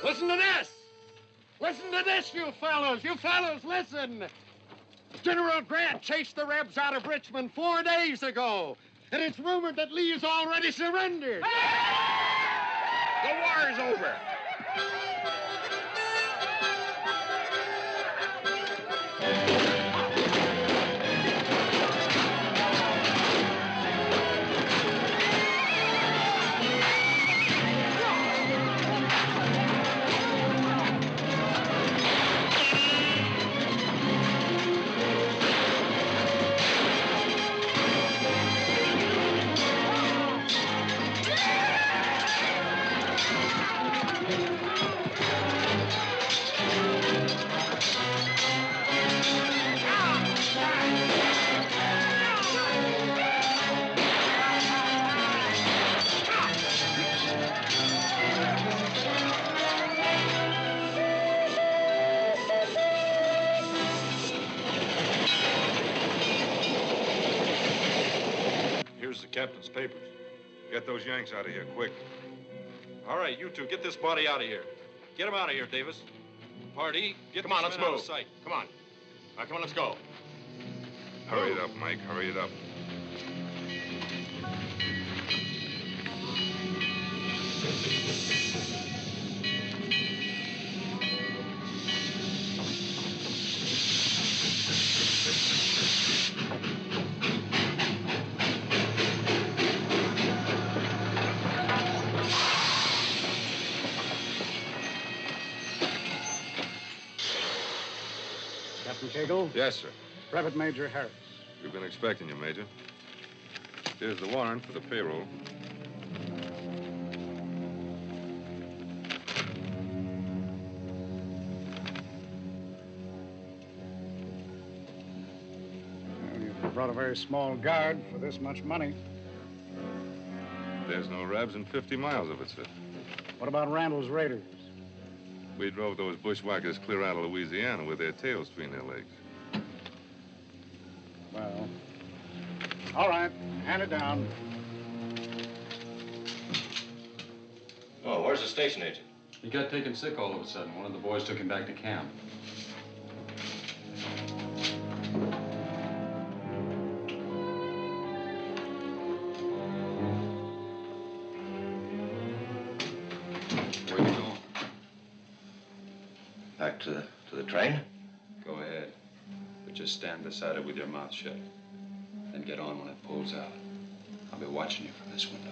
Listen to this. Listen to this, you fellows. You fellows, listen. General Grant chased the Rebs out of Richmond 4 days ago. And it's rumored that Lee's already surrendered. The war's over. Captain's papers. Get those Yanks out of here, quick. All right, you two, get this body out of here. Get him out of here, Davis. Party, get Come on, let's out of move. sight. Come on. All right, come on, let's go. Hurry it up, Mike, hurry it up. Captain Cagle? Yes, sir. Brevet Major Harris. We've been expecting you, Major. Here's the warrant for the payroll. Well, you've brought a very small guard for this much money. There's no Rebs in 50 miles of it, sir. What about Randall's raiders? We drove those bushwhackers clear out of Louisiana with their tails between their legs. Well, all right. Hand it down. Oh, where's the station agent? He got taken sick all of a sudden. One of the boys took him back to camp. Where you going? Back to the train? Go ahead. But just stand beside it with your mouth shut. Then get on when it pulls out. I'll be watching you from this window.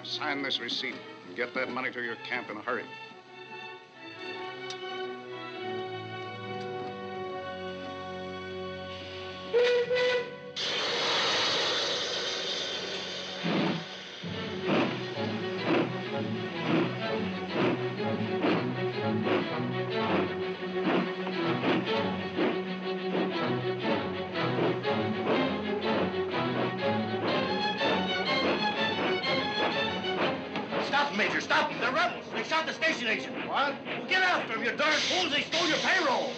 Sign this receipt and get that money to your camp in a hurry. Major, stop them. They're rebels. They shot the station agent. What? Well, get after them, you darn fools. They stole your payroll.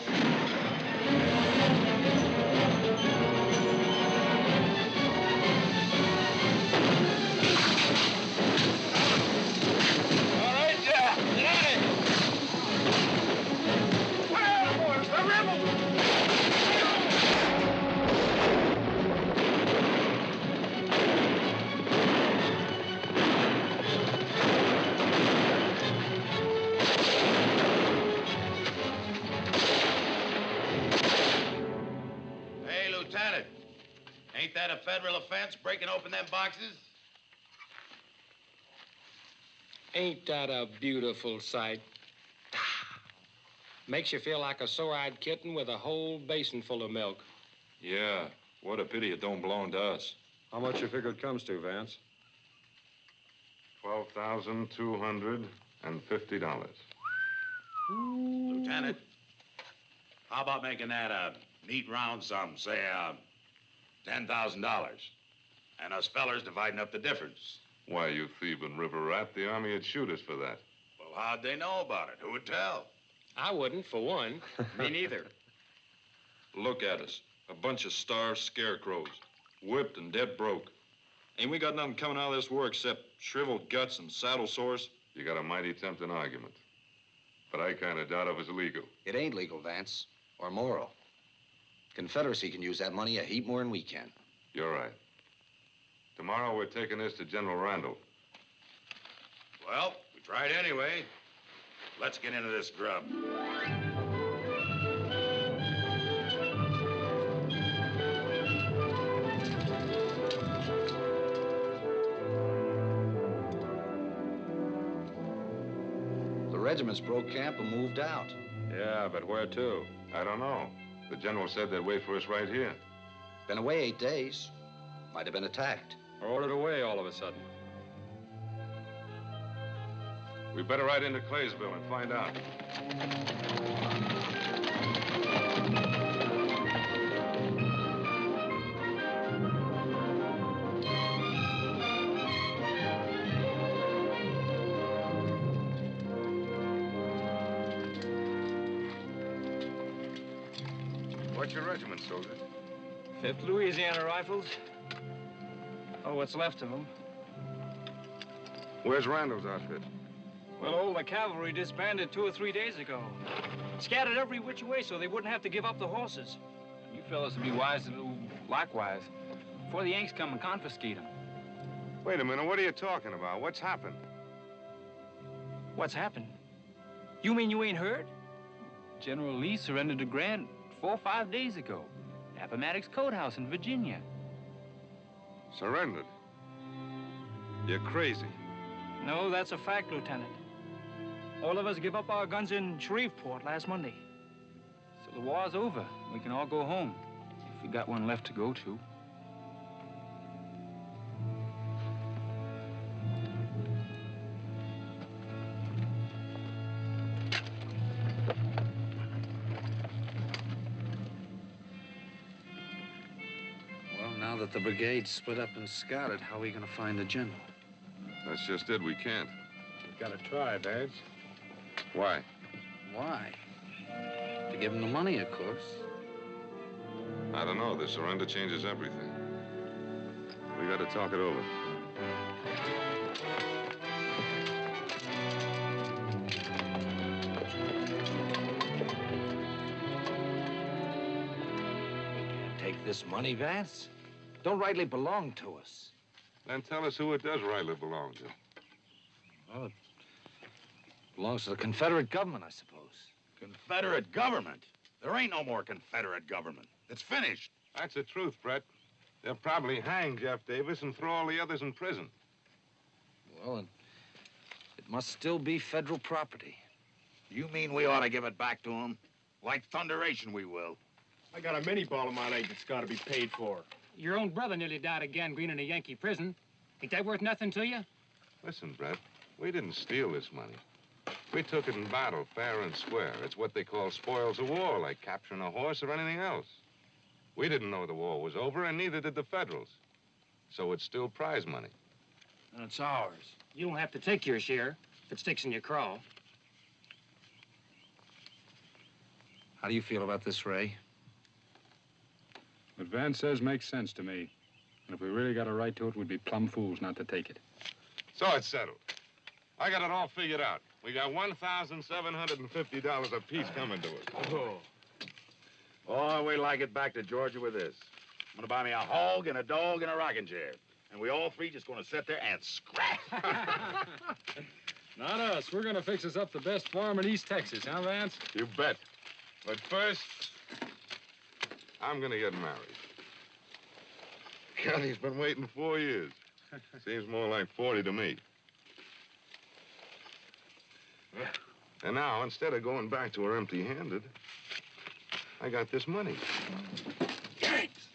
All right, yeah. Get out of here. Well, boys, the rebels. Ain't that a federal offense, breaking open them boxes? Ain't that a beautiful sight? Makes you feel like a sore-eyed kitten with a whole basin full of milk. Yeah, what a pity it don't belong to us. How much you figure it comes to, Vance? $12,250. Lieutenant, how about making that a neat round sum, say, $10,000, and us fellers dividing up the difference? Why, you thieving river rat, the Army would shoot us for that. Well, how'd they know about it? Who would tell? I wouldn't, for one. Me neither. Look at us. A bunch of starved scarecrows. Whipped and dead broke. Ain't we got nothing coming out of this war except shriveled guts and saddle sores? You got a mighty tempting argument. But I kind of doubt if it's legal. It ain't legal, Vance, or moral. Confederacy can use that money a heap more than we can. You're right. Tomorrow we're taking this to General Randall. Well, we tried anyway. Let's get into this grub. The regiments broke camp and moved out. Yeah, but where to? I don't know. The general said they'd wait for us right here. Been away 8 days. Might have been attacked. Or ordered away all of a sudden. We better ride into Claysville and find out. What's your regiment, soldier? 5th Louisiana Rifles. Oh, what's left of them. Where's Randall's outfit? Well, all the cavalry disbanded 2 or 3 days ago. Scattered every which way so they wouldn't have to give up the horses. You fellas would be wise to do likewise before the Yanks come and confiscate them. Wait a minute, what are you talking about? What's happened? What's happened? You mean you ain't heard? General Lee surrendered to Grant 4 or 5 days ago. Appomattox Courthouse in Virginia. Surrendered? You're crazy. No, that's a fact, Lieutenant. All of us give up our guns in Shreveport last Monday. So the war's over. We can all go home, if we got one left to go to. Well, now that the brigade's split up and scouted, how are we going to find the general? That's just it, we can't. We've got to try, Vance. Why? Why? To give him the money, of course. I don't know. The surrender changes everything. We got to talk it over. Take this money, Vance? Don't rightly belong to us. Then tell us who it does rightly belong to. Well, it belongs to the Confederate government, I suppose. Confederate government? There ain't no more Confederate government. It's finished. That's the truth, Brett. They'll probably hang Jeff Davis and throw all the others in prison. Well, it must still be federal property. You mean we ought to give it back to them? Like thunderation, we will. I got a mini ball in my leg that's got to be paid for. Your own brother nearly died of gangrene in a Yankee prison. Ain't that worth nothing to you? Listen, Brett, we didn't steal this money. We took it in battle, fair and square. It's what they call spoils of war, like capturing a horse or anything else. We didn't know the war was over, and neither did the Federals. So it's still prize money. And it's ours. You don't have to take your share if it sticks in your craw. How do you feel about this, Ray? What Vance says makes sense to me. And if we really got a right to it, we'd be plumb fools not to take it. So it's settled. I got it all figured out. We got $1,750 apiece coming to us. Oh, we like it back to Georgia with this. I'm gonna buy me a hog and a dog and a rocking chair. And we all three just gonna sit there and scrap. Not us. We're gonna fix us up the best farm in East Texas, huh, Vance? You bet. But first, I'm gonna get married. God, he's been waiting 4 years. Seems more like 40 to me. And now, instead of going back to her empty-handed, I got this money. Yanks!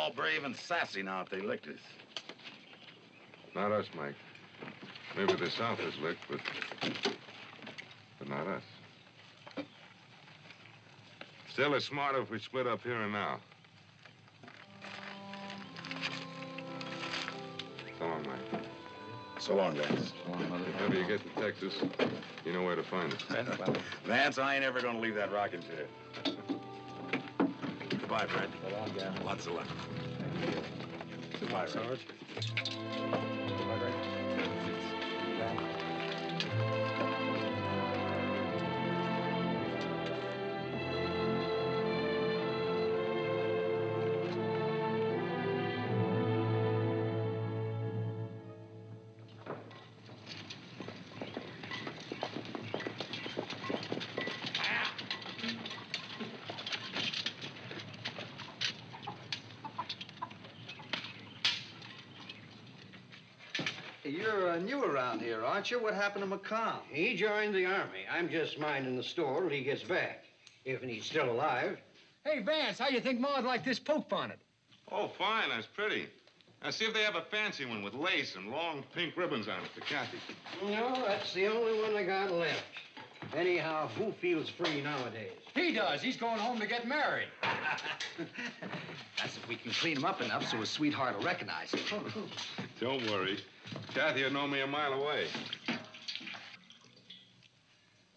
all brave and sassy now if they licked us. Not us, Mike. Maybe the South is licked, but not us. Still, it's smarter if we split up here and now. So long, Mike. So long, Vance. If ever you get to Texas, you know where to find us. Vance, I ain't ever gonna leave that rocking chair. Goodbye, Fred. So long, Gavin. Lots of luck. Goodbye, Sarge. You're new around here, aren't you? What happened to McComm? He joined the Army. I'm just minding the store till he gets back, if he's still alive. Hey, Vance, how you think Ma'd like this poke bonnet? Oh, fine. That's pretty. Now, see if they have a fancy one with lace and long pink ribbons on it for Kathy. No, that's the only one I got left. Anyhow, who feels free nowadays? He does. He's going home to get married. That's if we can clean him up enough so his sweetheart will recognize him. Don't worry. Kathy will know me a mile away.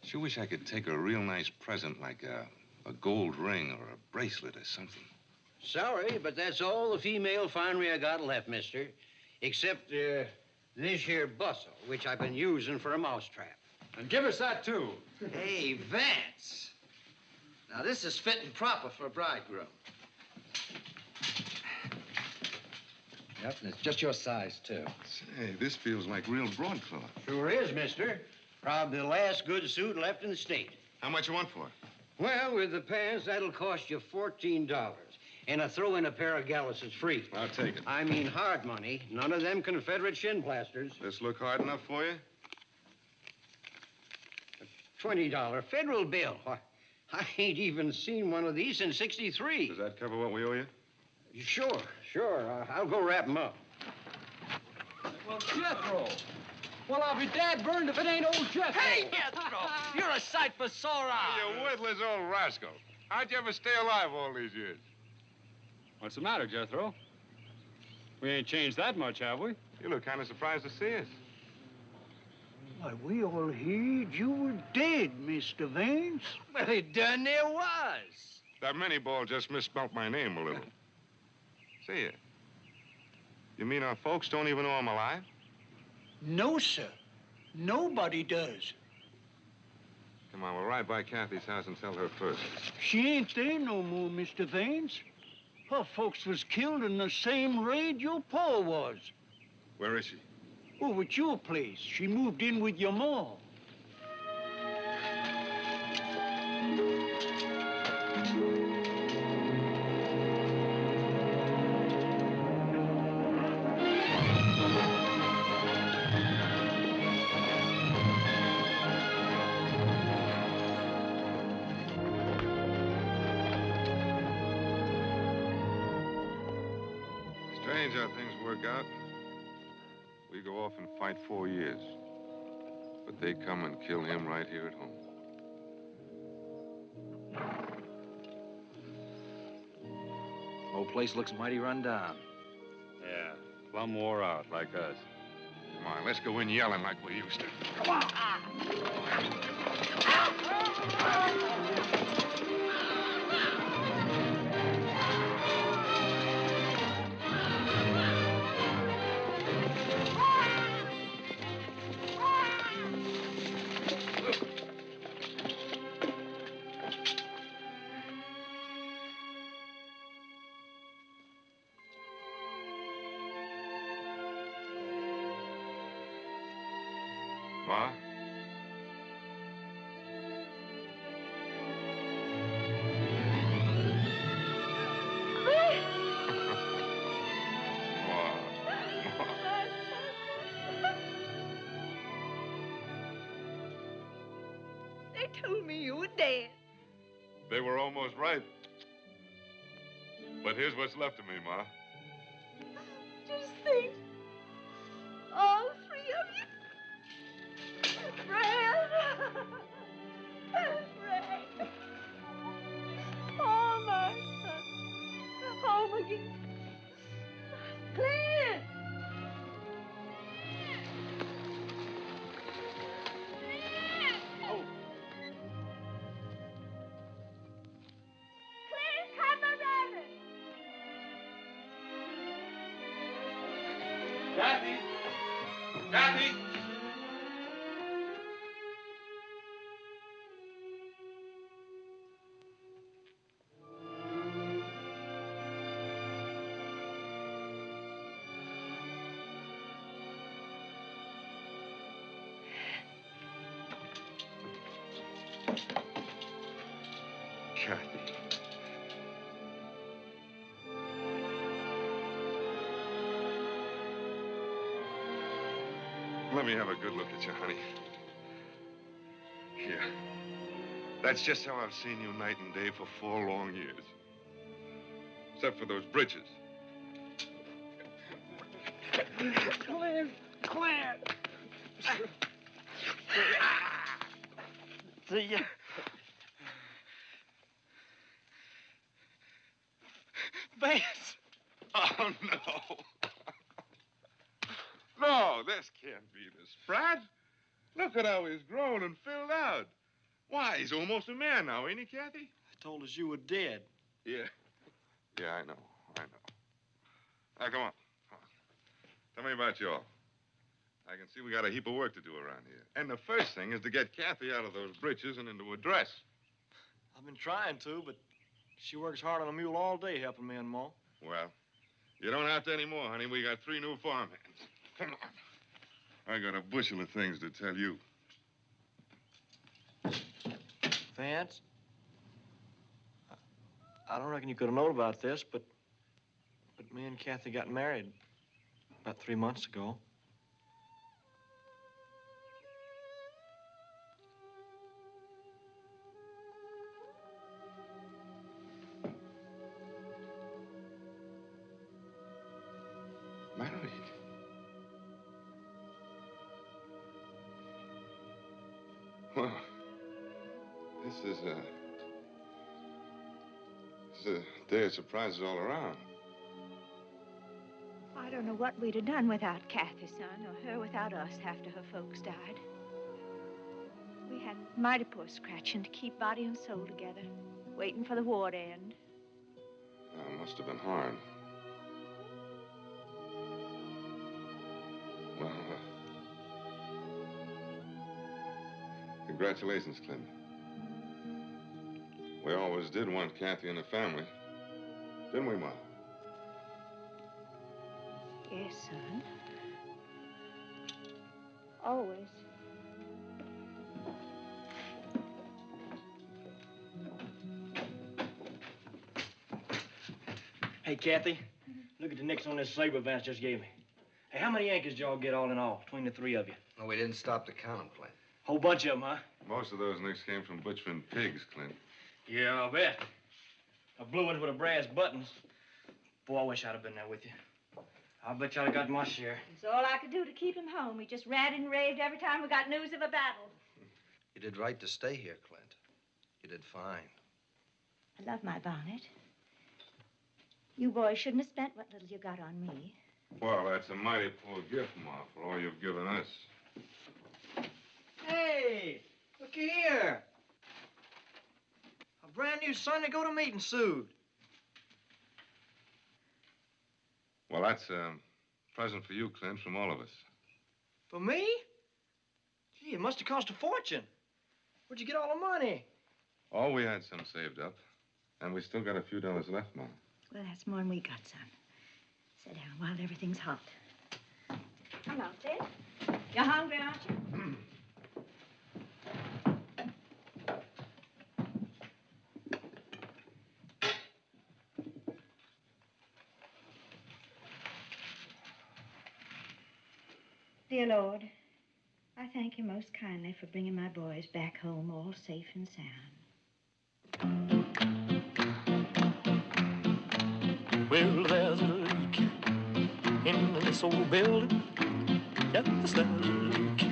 Sure wish I could take her a real nice present like a gold ring or a bracelet or something. Sorry, but that's all the female finery I got left, mister. Except, this here bustle, which I've been using for a mousetrap. And give us that, too. Hey, Vance. Now, this is fit and proper for a bridegroom. Yep, and it's just your size, too. Say, this feels like real broadcloth. Sure is, mister. Probably the last good suit left in the state. How much you want for it? Well, with the pants, that'll cost you $14. And I throw in a pair of galluses free. I'll take it. I mean hard money. None of them Confederate shin plasters. This look hard enough for you? $20 federal bill. Why, I ain't even seen one of these since '63. Does that cover what we owe you? Sure. I'll go wrap 'em up. Well, Jethro. Well, I'll be dad burned if it ain't old Jethro. Hey, Jethro! You're a sight for sore eyes. You worthless old rascal. How'd you ever stay alive all these years? What's the matter, Jethro? We ain't changed that much, have we? You look kind of surprised to see us. Why, we all heard you were dead, Mr. Vance. Well, it done there was. That mini ball just misspelt my name a little. See ya. You mean our folks don't even know I'm alive? No, sir. Nobody does. Come on, we'll ride by Kathy's house and tell her first. She ain't there no more, Mr. Vance. Her folks was killed in the same raid your pa was. Where is she? Over at your place. She moved in with your ma. Strange how things work out. We go off and fight 4 years. But they come and kill him right here at home. Whole place looks mighty run down. Yeah, plumb wore out, like us. Come on, let's go in yelling like we used to. Come on. Ma? They told me you were dead. They were almost right. But here's what's left of me, Ma. Just think. All three of you. Fred. Fred. Oh, my son. Home again. Clint. Oh. Clint, come around. Kathy! Kathy! Kathy. Let me have a good look at you, honey. Here. That's just how I've seen you night and day for 4 long years. Except for those britches. Clint! Clint! See ya. Vance! Oh, no. No, this can't be the Sprat. Look at how he's grown and filled out. Why, he's almost a man now, ain't he, Kathy? I told us you were dead. Yeah. Yeah, I know. Now, come on. Tell me about you all. I can see we got a heap of work to do around here. And the first thing is to get Kathy out of those breeches and into a dress. I've been trying to, but she works hard on a mule all day helping me and Ma. Well, you don't have to anymore, honey. We got 3 new farmhands. Come on. I got a bushel of things to tell you. Vance, I don't reckon you could have known about this, but me and Kathy got married about 3 months ago. Married? Well, this is a day of surprises all around. I don't know what we'd have done without Kathy, son, or her without us after her folks died. We had mighty poor scratching to keep body and soul together, waiting for the war to end. It must have been hard. Well, congratulations, Clint. We always did want Kathy in the family. Didn't we, Ma? Yes, son. Always. Hey, Kathy, look at the nicks on this saber Vance just gave me. Hey, how many Yankees did y'all get all in all, between the 3 of you? No, we didn't stop to count them, Clint. Whole bunch of them, huh? Most of those nicks came from butchering pigs, Clint. Yeah, I'll bet. A blue ones with the brass buttons. Boy, I wish I'd have been there with you. I'll bet y'all have got my share. It's all I could do to keep him home. He just ranted and raved every time we got news of a battle. You did right to stay here, Clint. You did fine. I love my bonnet. You boys shouldn't have spent what little you got on me. Well, that's a mighty poor gift, Ma, for all you've given us. Hey, looky here. A brand new Sunday go-to meeting suit. Well, that's a present for you, Clint, from all of us. For me? Gee, it must have cost a fortune. Where'd you get all the money? Oh, we had some saved up. And we still got a few dollars left, Ma. Well, that's more than we got, son. Sit down while everything's hot. Come out, Sid. You're hungry, aren't you? Dear Lord, I thank you most kindly for bringing my boys back home all safe and sound. Well, there's a leak in this old building. Yes, there's a leak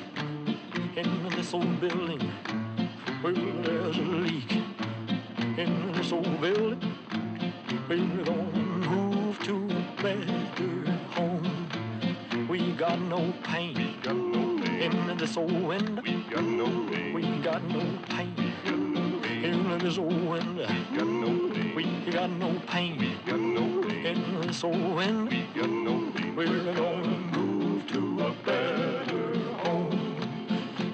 in this old building. Well, there's a leak in this old building. We're gonna move to a better home. We got no pain in this old window. We got no pain. We got no pain in this old window. We got no pain. We got no pain in this old window. We got no pain. We're gonna move to a better home.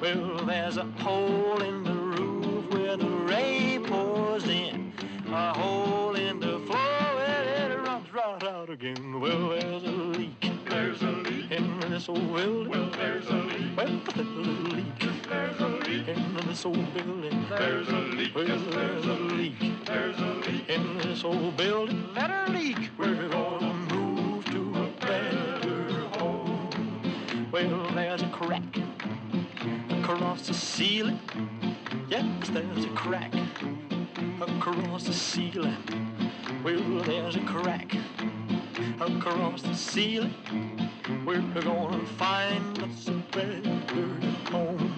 Well, there's a hole in the roof where the rain pours in. A hole in the floor where it runs right out again. Well, there's a leak. There's a leak in this old building. Well, there's a leak. Well, there's a leak. There's a leak in this old building. There's a leak. Well, there's a leak. There's a leak in this old building. Let her leak. We're gonna move to a better home. Well, there's a crack across the ceiling. Yes, there's a crack across the ceiling. Well, there's a crack across the ceiling. We're gonna find us a better home.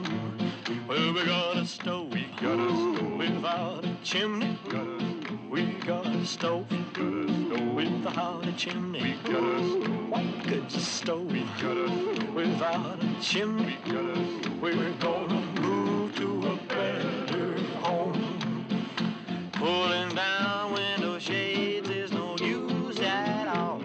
Well, we got a stove. We got a stove without a chimney. We got a stove. We got a stove without a chimney. We got a stove. What good's a stove? We got a stove without a chimney. We got a stove. We're gonna move to a better home. Pulling down window shades is no use at all.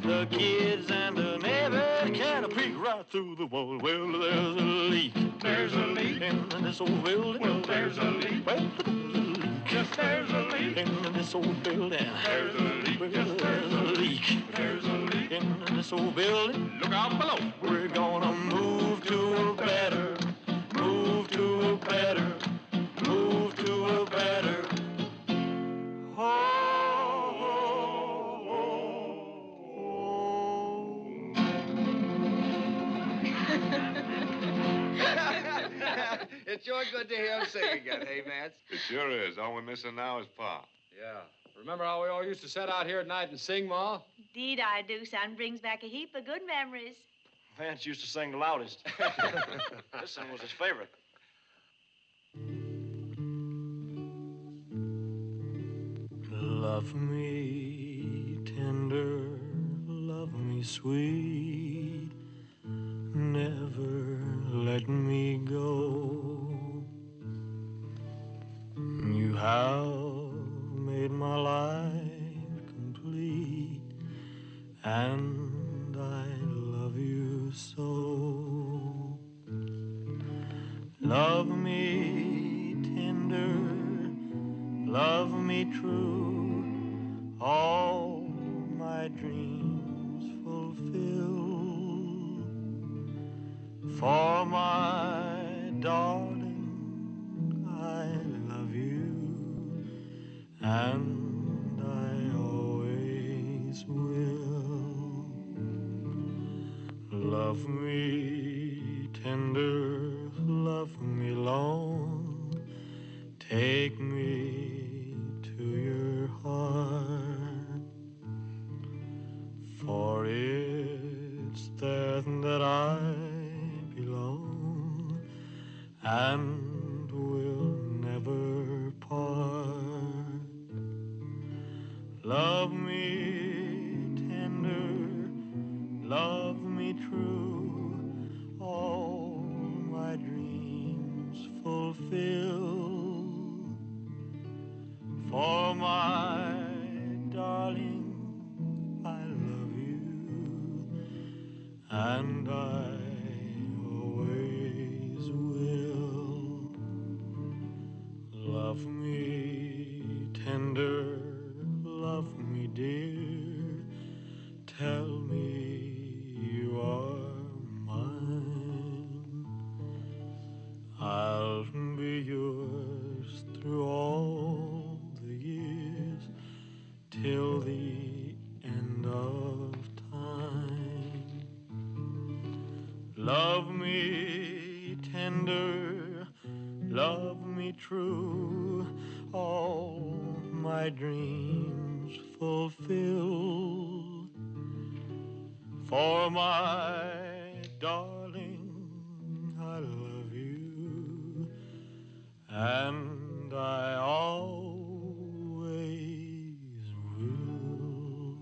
The kids and the neighbors can't peek right through the wall. Well, there's a leak. There's a leak in this old building. Well, there's a leak. Well, there's a leak. Yes, there's a leak in this old building. There's a leak. Well, yes, there's a leak. There's a leak in this old building. Look out below. We're gonna move to a better, move to a better, move to a better It's sure good to hear him sing again, hey, Vance? It sure is. All we're missing now is Pa. Yeah. Remember how we all used to sit out here at night and sing, Ma? Indeed I do, son. Brings back a heap of good memories. Vance used to sing the loudest. This song was his favorite. Love me tender, love me sweet, never let me go. You have made my life complete, and I love you so. Love me tender, love me true, all my dreams fulfill. For my darling, I love you, and I always will. Love me tender, love me long, take me to your heart, for it's there that I belong and will never part. Love me tender, love me true, all my dreams fulfill. For my darling, I love you, and I always will. Love me tender, love me dear, tell me you are mine. I'll be yours through all the years, till the end of time. Love me tender, love me true, all my dreams fulfill. For my darling, I love you, and I always will.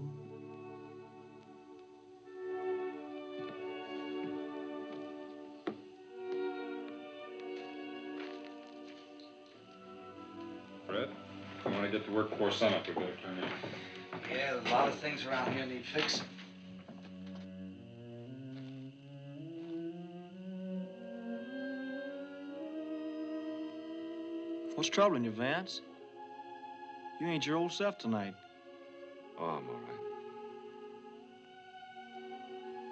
Fred, I want to get to work before sunup. We better turn in. Yeah, there's a lot of things around here need fixing. What's troubling you, Vance? You ain't your old self tonight. Oh, I'm all right.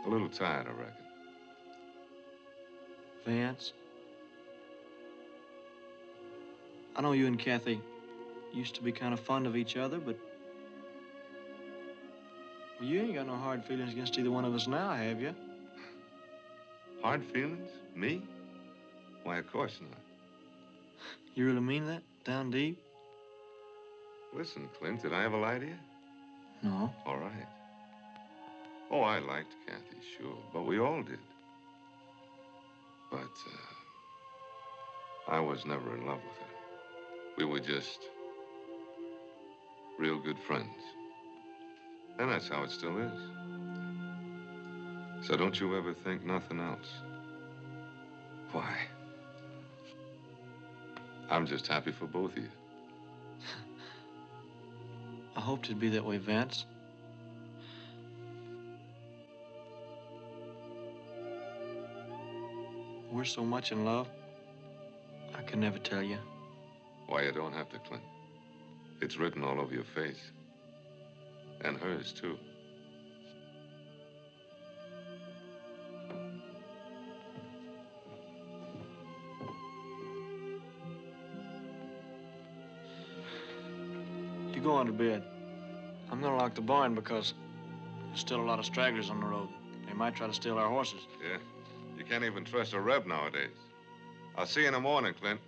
A little tired, I reckon. Vance, I know you and Kathy used to be kind of fond of each other, but well, you ain't got no hard feelings against either one of us now, have you? Hard feelings? Me? Why, of course not. You really mean that? Down deep? Listen, Clint, did I ever lie to you? No. All right. Oh, I liked Kathy, sure, but we all did. But, I was never in love with her. We were just real good friends. And that's how it still is. So don't you ever think nothing else. Why? I'm just happy for both of you. I hoped it'd be that way, Vance. We're so much in love, I can never tell you. Why, you don't have to, Clint. It's written all over your face. And hers, too. You go on to bed. I'm gonna lock the barn because there's still a lot of stragglers on the road. They might try to steal our horses. Yeah? You can't even trust a Reb nowadays. I'll see you in the morning, Clint.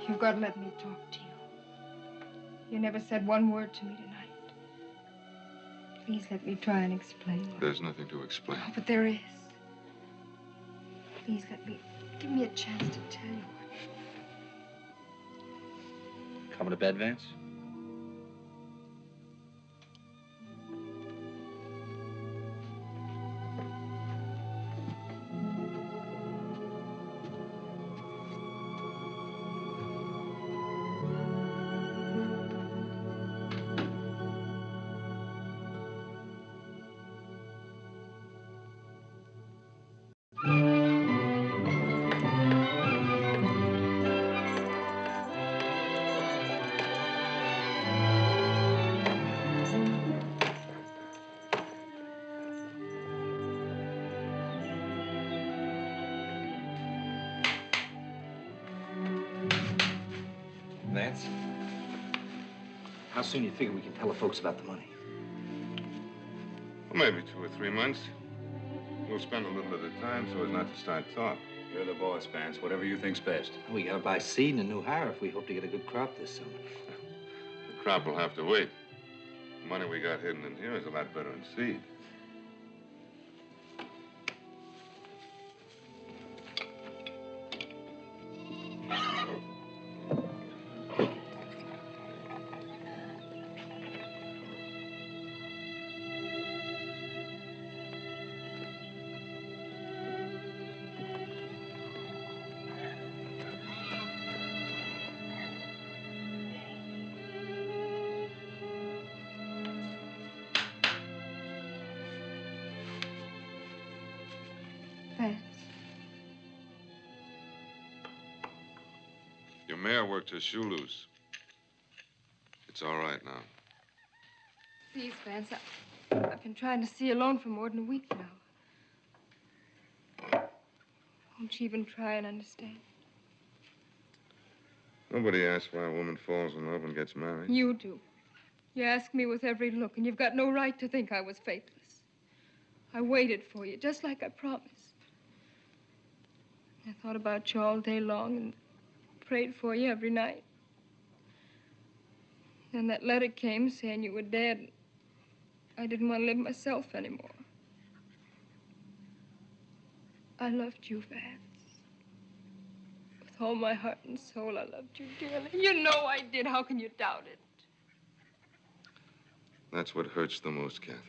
You've got to let me talk to you. You never said one word to me tonight. Please let me try and explain. There's nothing to explain. Oh, but there is. Please give me a chance to tell you. Coming to bed, Vance? Vance, how soon do you figure we can tell the folks about the money? Well, maybe 2 or 3 months. We'll spend a little bit of time so as not to start talk. You're the boss, Vance. Whatever you think's best. We gotta buy seed and a new hire if we hope to get a good crop this summer. The crop will have to wait. The money we got hidden in here is a lot better than seed. Vance. Your mare worked her shoe loose. It's all right now. Please, Vance, I've been trying to see you alone for more than a week now. Won't you even try and understand? Nobody asks why a woman falls in love and gets married. You do. You ask me with every look, and you've got no right to think I was faithless. I waited for you, just like I promised. I thought about you all day long and prayed for you every night. Then that letter came saying you were dead. I didn't want to live myself anymore. I loved you, Vance. With all my heart and soul, I loved you dearly. You know I did. How can you doubt it? That's what hurts the most, Kathy.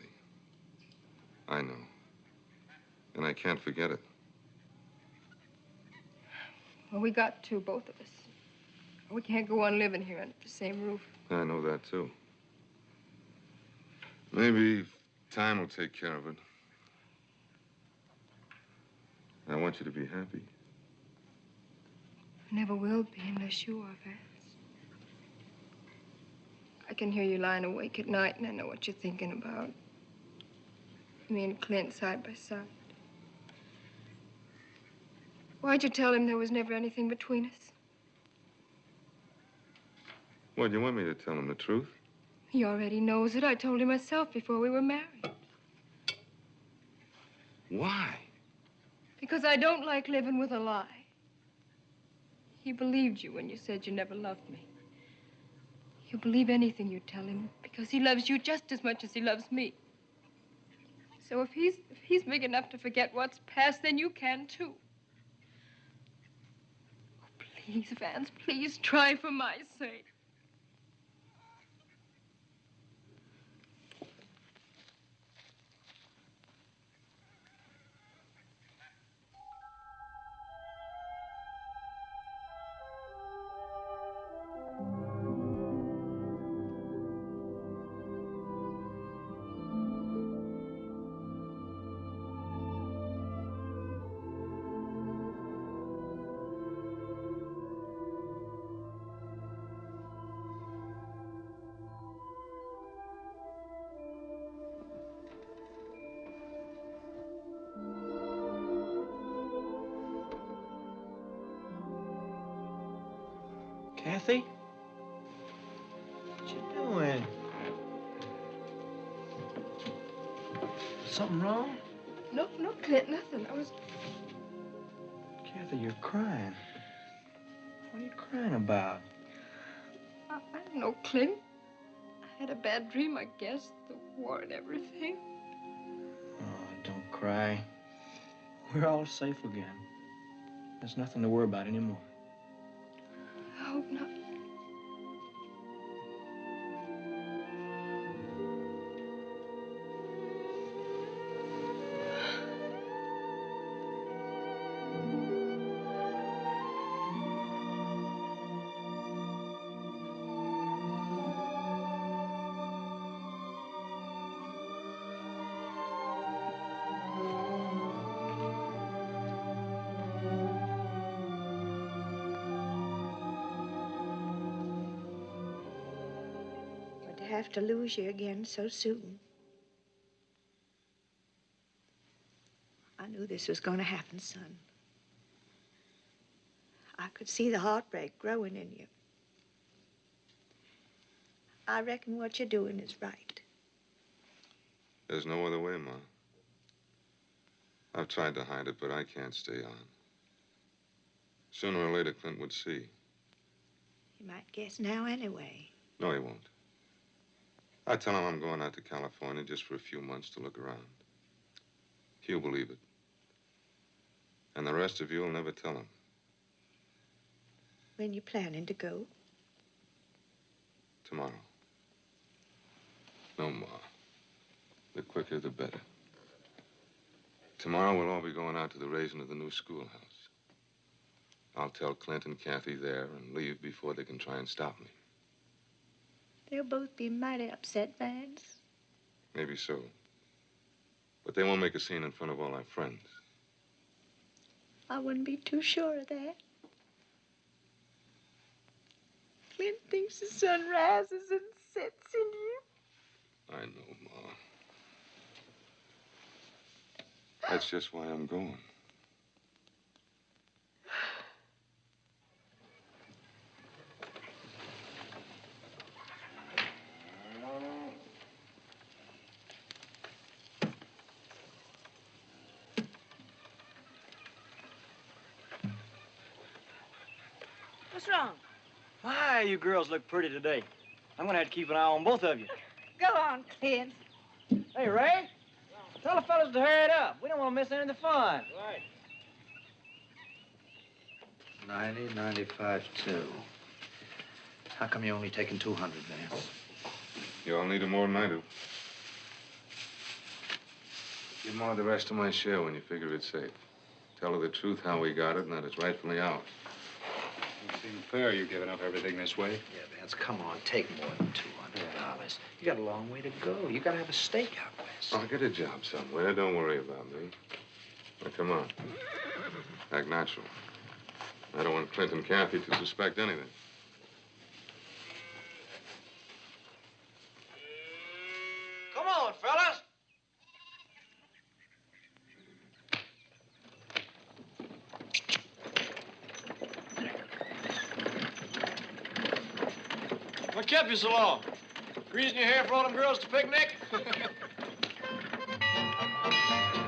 I know. And I can't forget it. Well, we got to, both of us. We can't go on living here under the same roof. I know that, too. Maybe time will take care of it. I want you to be happy. I never will be unless you are, Vance. I can hear you lying awake at night, and I know what you're thinking about. Me and Clint side by side. Why'd you tell him there was never anything between us? What, you want me to tell him the truth? He already knows it. I told him myself before we were married. Why? Because I don't like living with a lie. He believed you when you said you never loved me. He'll believe anything you tell him because he loves you just as much as he loves me. So if he's big enough to forget what's past, then you can too. Oh, please, Vance, please try for my sake. Kathy? What you doing? Something wrong? No, Clint, nothing. I was... Kathy, you're crying. What are you crying about? I don't know, Clint. I had a bad dream, I guess. The war and everything. Oh, don't cry. We're all safe again. There's nothing to worry about anymore. I hope not. Have to lose you again so soon. I knew this was going to happen, son. I could see the heartbreak growing in you. I reckon what you're doing is right. There's no other way, Ma. I've tried to hide it, but I can't stay on. Sooner or later, Clint would see. You might guess now anyway. No, he won't. I tell him I'm going out to California just for a few months to look around. He'll believe it. And the rest of you will never tell him. When you planning to go? Tomorrow. No, Ma. The quicker, the better. Tomorrow we'll all be going out to the raising of the new schoolhouse. I'll tell Clint and Kathy there and leave before they can try and stop me. They'll both be mighty upset, Vance. Maybe so. But they won't make a scene in front of all our friends. I wouldn't be too sure of that. Clint thinks the sun rises and sets in you. I know, Ma. That's just why I'm going. What's wrong? My, you girls look pretty today. I'm gonna have to keep an eye on both of you. Go on, Clint. Hey, Ray. Tell the fellas to hurry it up. We don't want to miss any of the fun. Right. 90, 95, 2. How come you're only taking 200, Vance? You all need it more than I do. Give Ma the rest of my share when you figure it's safe. Tell her the truth, how we got it, and that it's rightfully ours. It seems fair you giving up everything this way. Yeah, Vance, come on. Take more than $200. You got a long way to go. You got to have a stake out west. I'll get a job somewhere. Don't worry about me. Now, come on. Act natural. I don't want Clint and Kathy to suspect anything. Come on, fellas. What kept you so long? Greasing your hair for all them girls to picnic?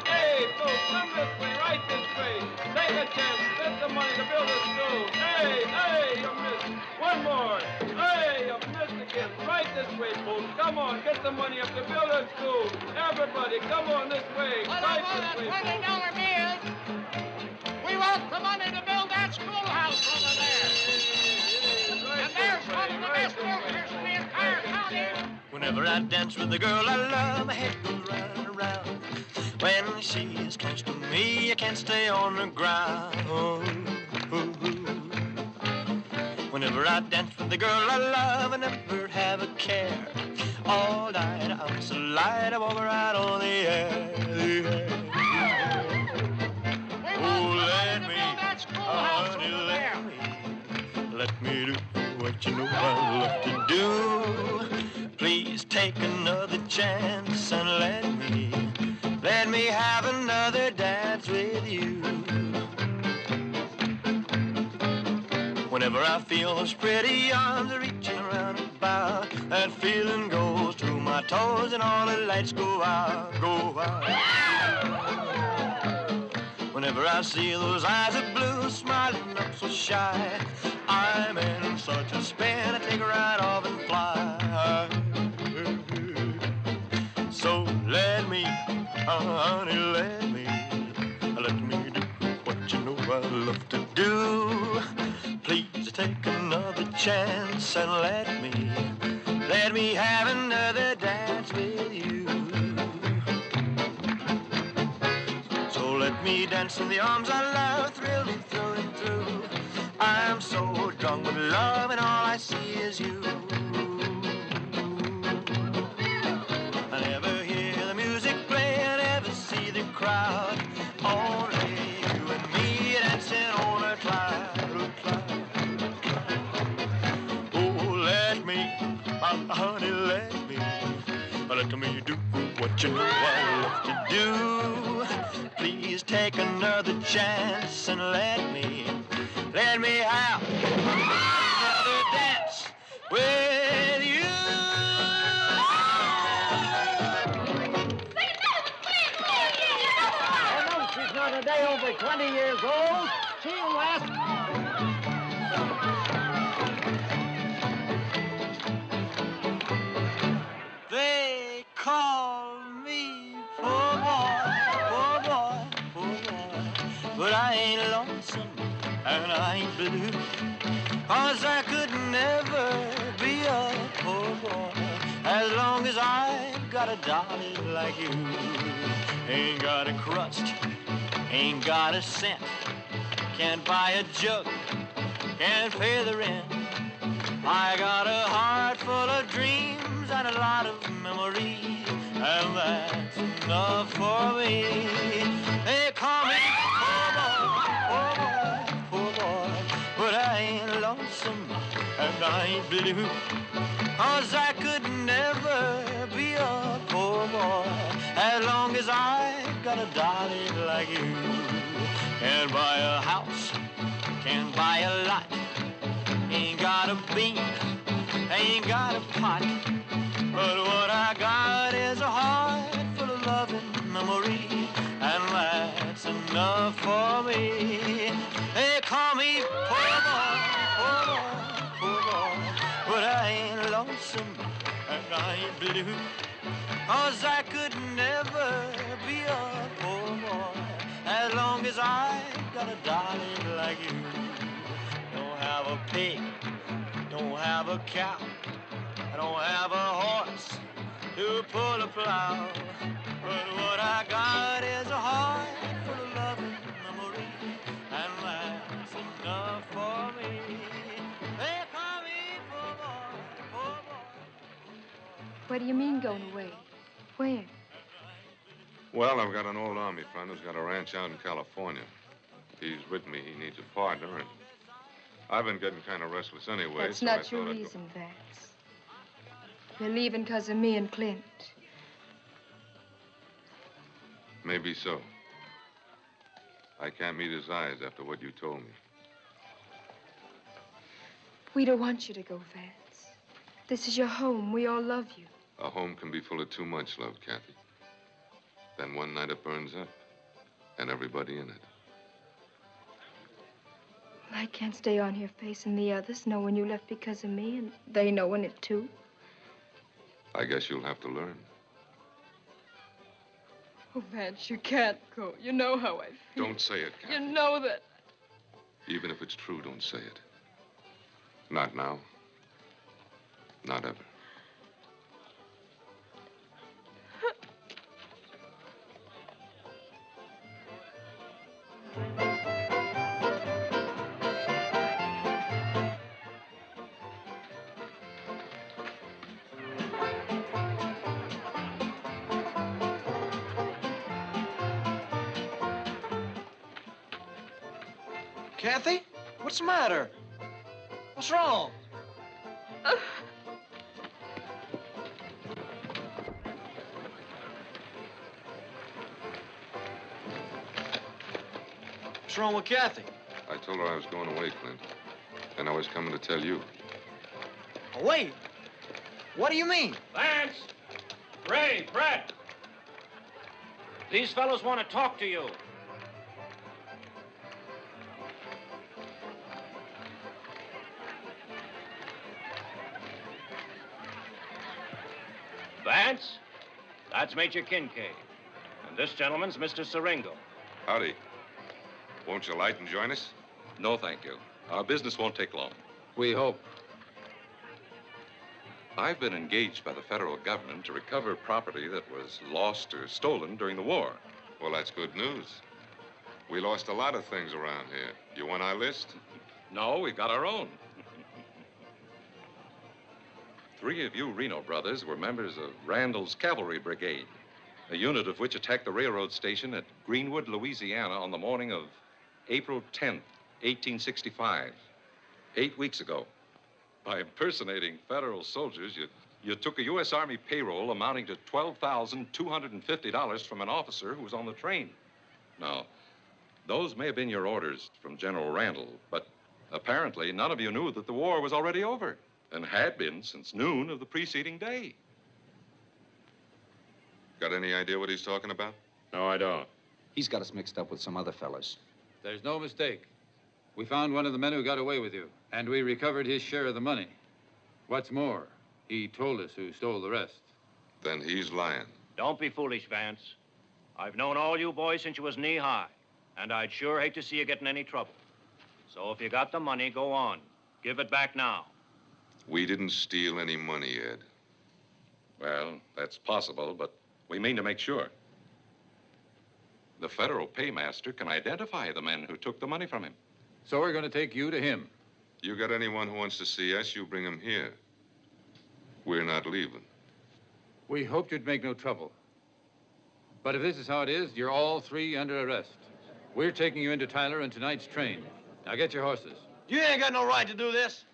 Hey, folks, come this way, right this way. Take a chance, spend some money to build a school. Hey, you missed. One more. Hey, you missed again. Right this way, folks. Come on, get some money up to build a school. Everybody, come on this way. Right this way, folks. $20 bills. We want the money to build that schoolhouse over there. And there's one of the best builders in the entire county. Whenever I dance with the girl I love, my head goes round and round. When she's close to me, I can't stay on the ground. Whenever I dance with the girl I love, I never have a care. All night I'm so light, I walk right on the air. Oh, let me, honey, let me do what you know I love to do. Please take another chance and let me have another dance with you. Whenever I feel those pretty arms reaching around about, that feeling goes through my toes and all the lights go out, go out. Whenever I see those eyes of blue smiling up so shy, I'm in such a spin, I take a ride off and fly. So let me, honey, let me do what you know I love to do. Please take another chance and let me have another dance with you. So let me dance in the arms I love, thrilling through and through. I'm so drunk with love and all I see is you. I never hear the music play, I never see the crowd. Only you and me dancing on a cloud. Oh, let me, honey, let me do what you know I love to do. Please take another chance and let me have another dance with you. She's not a day over 20 years old. She'll last. They call me poor boy, poor boy, poor boy. But I ain't lonesome and I ain't blue. 'Cause I could never be a poor boy as long as I got a dolly like you. Ain't got a crust, ain't got a cent, can't buy a jug, can't pay the rent. I got a heart full of dreams and a lot of memories, and that's enough for me. They call me poor boy, poor boy, poor boy, but I ain't lonesome and I ain't blue. 'Cause I could never be a poor boy as long as I got a dolly like you. Can't buy a house, can't buy a lot, ain't got a bean, ain't got a pot. But what I got is a heart full of loving memory, and that's enough for me. They call me poor boy, poor boy. do. 'Cause I could never be a poor boy as long as I got a darling like you. Don't have a pig, don't have a cow, I don't have a horse to pull a plow. But what I got is a heart full of loving memory, and that's enough for me. They call me poor boy, poor boy. What do you mean going away? Where? Well, I've got an old Army friend who's got a ranch out in California. He's written me he needs a partner, and I've been getting kind of restless anyway. That's so not I your thought I'd go. reason, Vance. You're leaving because of me and Clint. Maybe so. I can't meet his eyes after what you told me. We don't want you to go, Vance. This is your home. We all love you. A home can be full of too much love, Kathy. Then one night it burns up, and everybody in it. I can't stay on here facing the others, knowing you left because of me, and they knowing it too. I guess you'll have to learn. Oh, Vance, you can't go. You know how I feel. Don't say it, Kathy. You know that. Even if it's true, don't say it. Not now. Not ever. Kathy, what's the matter? What's wrong? What's wrong with Kathy? I told her I was going away, Clint. And I was coming to tell you. Oh, wait. What do you mean? Vance! Ray, Brett! These fellows want to talk to you. Vance, that's Major Kincaid. And this gentleman's Mr. Siringo. Howdy. Won't you light and join us? No, thank you. Our business won't take long. We hope. I've been engaged by the federal government to recover property that was lost or stolen during the war. Well, that's good news. We lost a lot of things around here. You want our list? No, we've got our own. 3 of you Reno Brothers were members of Randall's Cavalry Brigade, a unit of which attacked the railroad station at Greenwood, Louisiana on the morning of April 10th, 1865, 8 weeks ago. By impersonating federal soldiers, you took a U.S. Army payroll amounting to $12,250 from an officer who was on the train. Now, those may have been your orders from General Randall, but apparently none of you knew that the war was already over and had been since noon of the preceding day. Got any idea what he's talking about? No, I don't. He's got us mixed up with some other fellas. There's no mistake. We found one of the men who got away with you, and we recovered his share of the money. What's more, he told us who stole the rest. Then he's lying. Don't be foolish, Vance. I've known all you boys since you was knee-high, and I'd sure hate to see you get in any trouble. So if you got the money, go on. Give it back now. We didn't steal any money, Ed. Well, that's possible, but we mean to make sure. The federal paymaster can identify the men who took the money from him. So we're going to take you to him. You got anyone who wants to see us, you bring him here. We're not leaving. We hoped you'd make no trouble. But if this is how it is, you're all 3 under arrest. We're taking you into Tyler in tonight's train. Now get your horses. You ain't got no right to do this.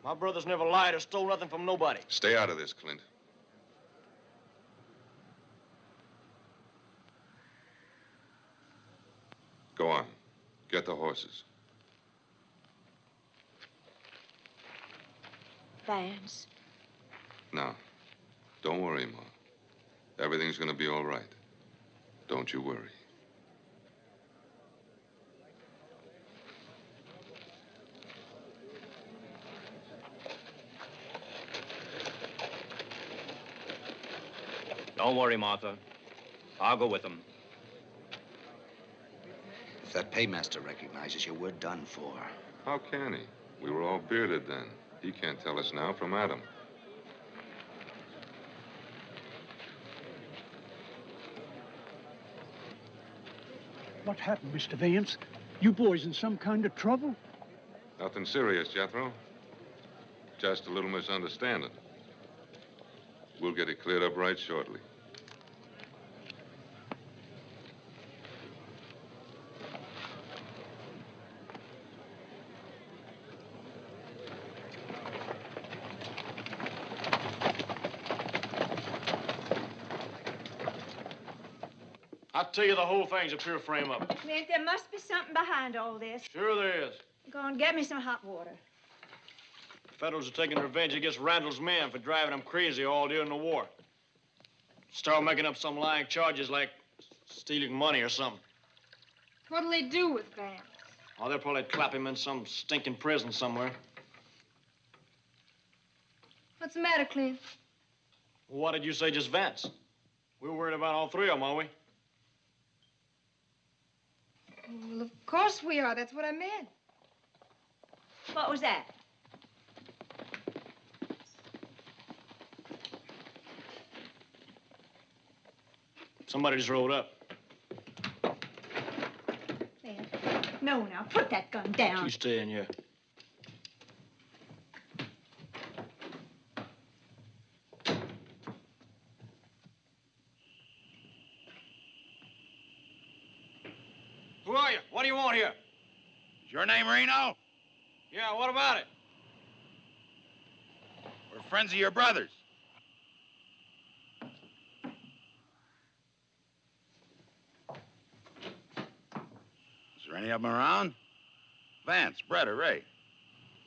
My brother's never lied or stole nothing from nobody. Stay out of this, Clint. Go on. Get the horses. Vance. Now, don't worry, Ma. Everything's gonna be all right. Don't you worry. Don't worry, Martha. I'll go with them. If that paymaster recognizes you, we're done for. How can he? We were all bearded then. He can't tell us now from Adam. What happened, Mr. Vance? You boys in some kind of trouble? Nothing serious, Jethro. Just a little misunderstanding. We'll get it cleared up right shortly. I'll tell you the whole thing's a pure frame-up. Clint, there must be something behind all this. Sure there is. Go on, get me some hot water. The Federals are taking revenge against Randall's men for driving them crazy all during the war. Start making up some lying charges like stealing money or something. What'll they do with Vance? Oh, they'll probably clap him in some stinking prison somewhere. What's the matter, Clint? What did you say, just Vance? We're worried about all three of them, are we? Well, of course we are. That's what I meant. What was that? Somebody just rolled up. There. No, now, put that gun down. You stay in here. Who are you? What do you want here? Is your name Reno? Yeah, what about it? We're friends of your brothers. Is there any of them around? Vance, Brett, or Ray?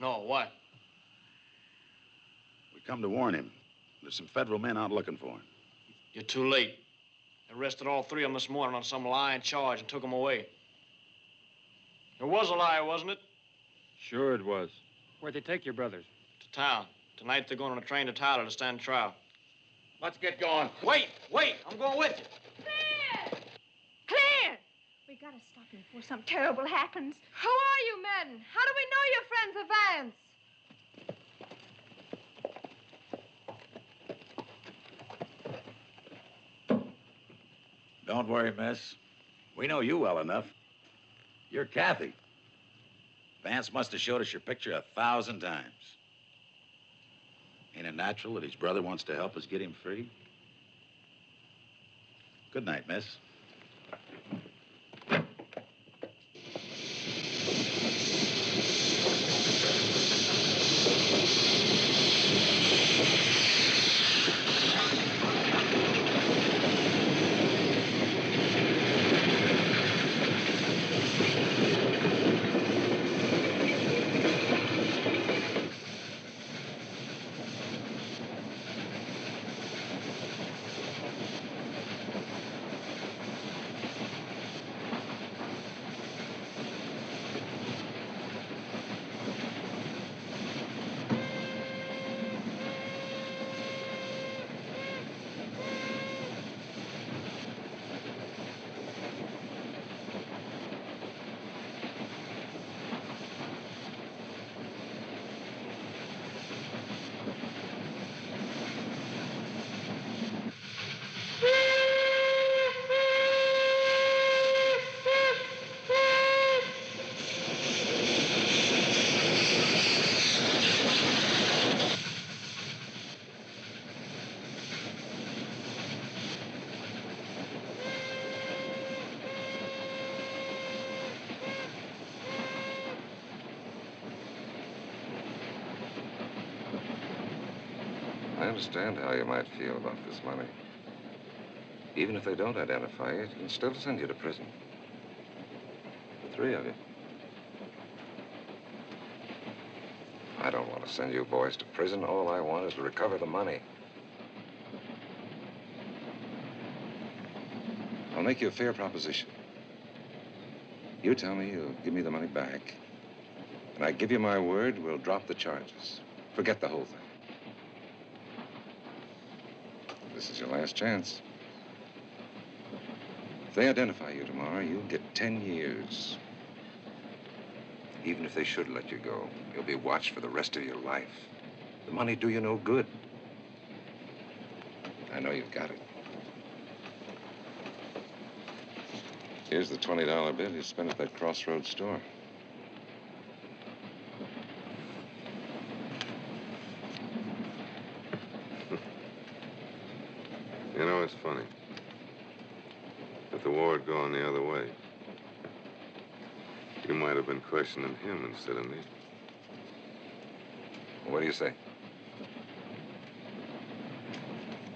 No, what? We come to warn him. There's some federal men out looking for him. You're too late. They arrested all three of them this morning on some lying charge and took them away. It was a lie, wasn't it? Sure it was. Where'd they take your brothers? To town. Tonight they're going on a train to Tyler to stand trial. Let's get going. Wait! I'm going with you. Clear! Clear! We gotta stop him before something terrible happens. Who are you men? How do we know you're friends of Vance? Don't worry, miss. We know you well enough. You're Kathy. Vance must have showed us your picture 1,000 times. Ain't it natural that his brother wants to help us get him free? Good night, miss. I understand how you might feel about this money. Even if they don't identify you, it can still send you to prison. The three of you. I don't want to send you boys to prison. All I want is to recover the money. I'll make you a fair proposition. You tell me you'll give me the money back, and I give you my word we'll drop the charges. Forget the whole thing. This is your last chance. they identify you tomorrow, you'll get 10 years. Even if they should let you go, you'll be watched for the rest of your life. The money do you no good. I know you've got it. Here's the $20 bill you spent at that Crossroads store. You know, it's funny. If the war had gone the other way, you might have been questioning him instead of me. What do you say?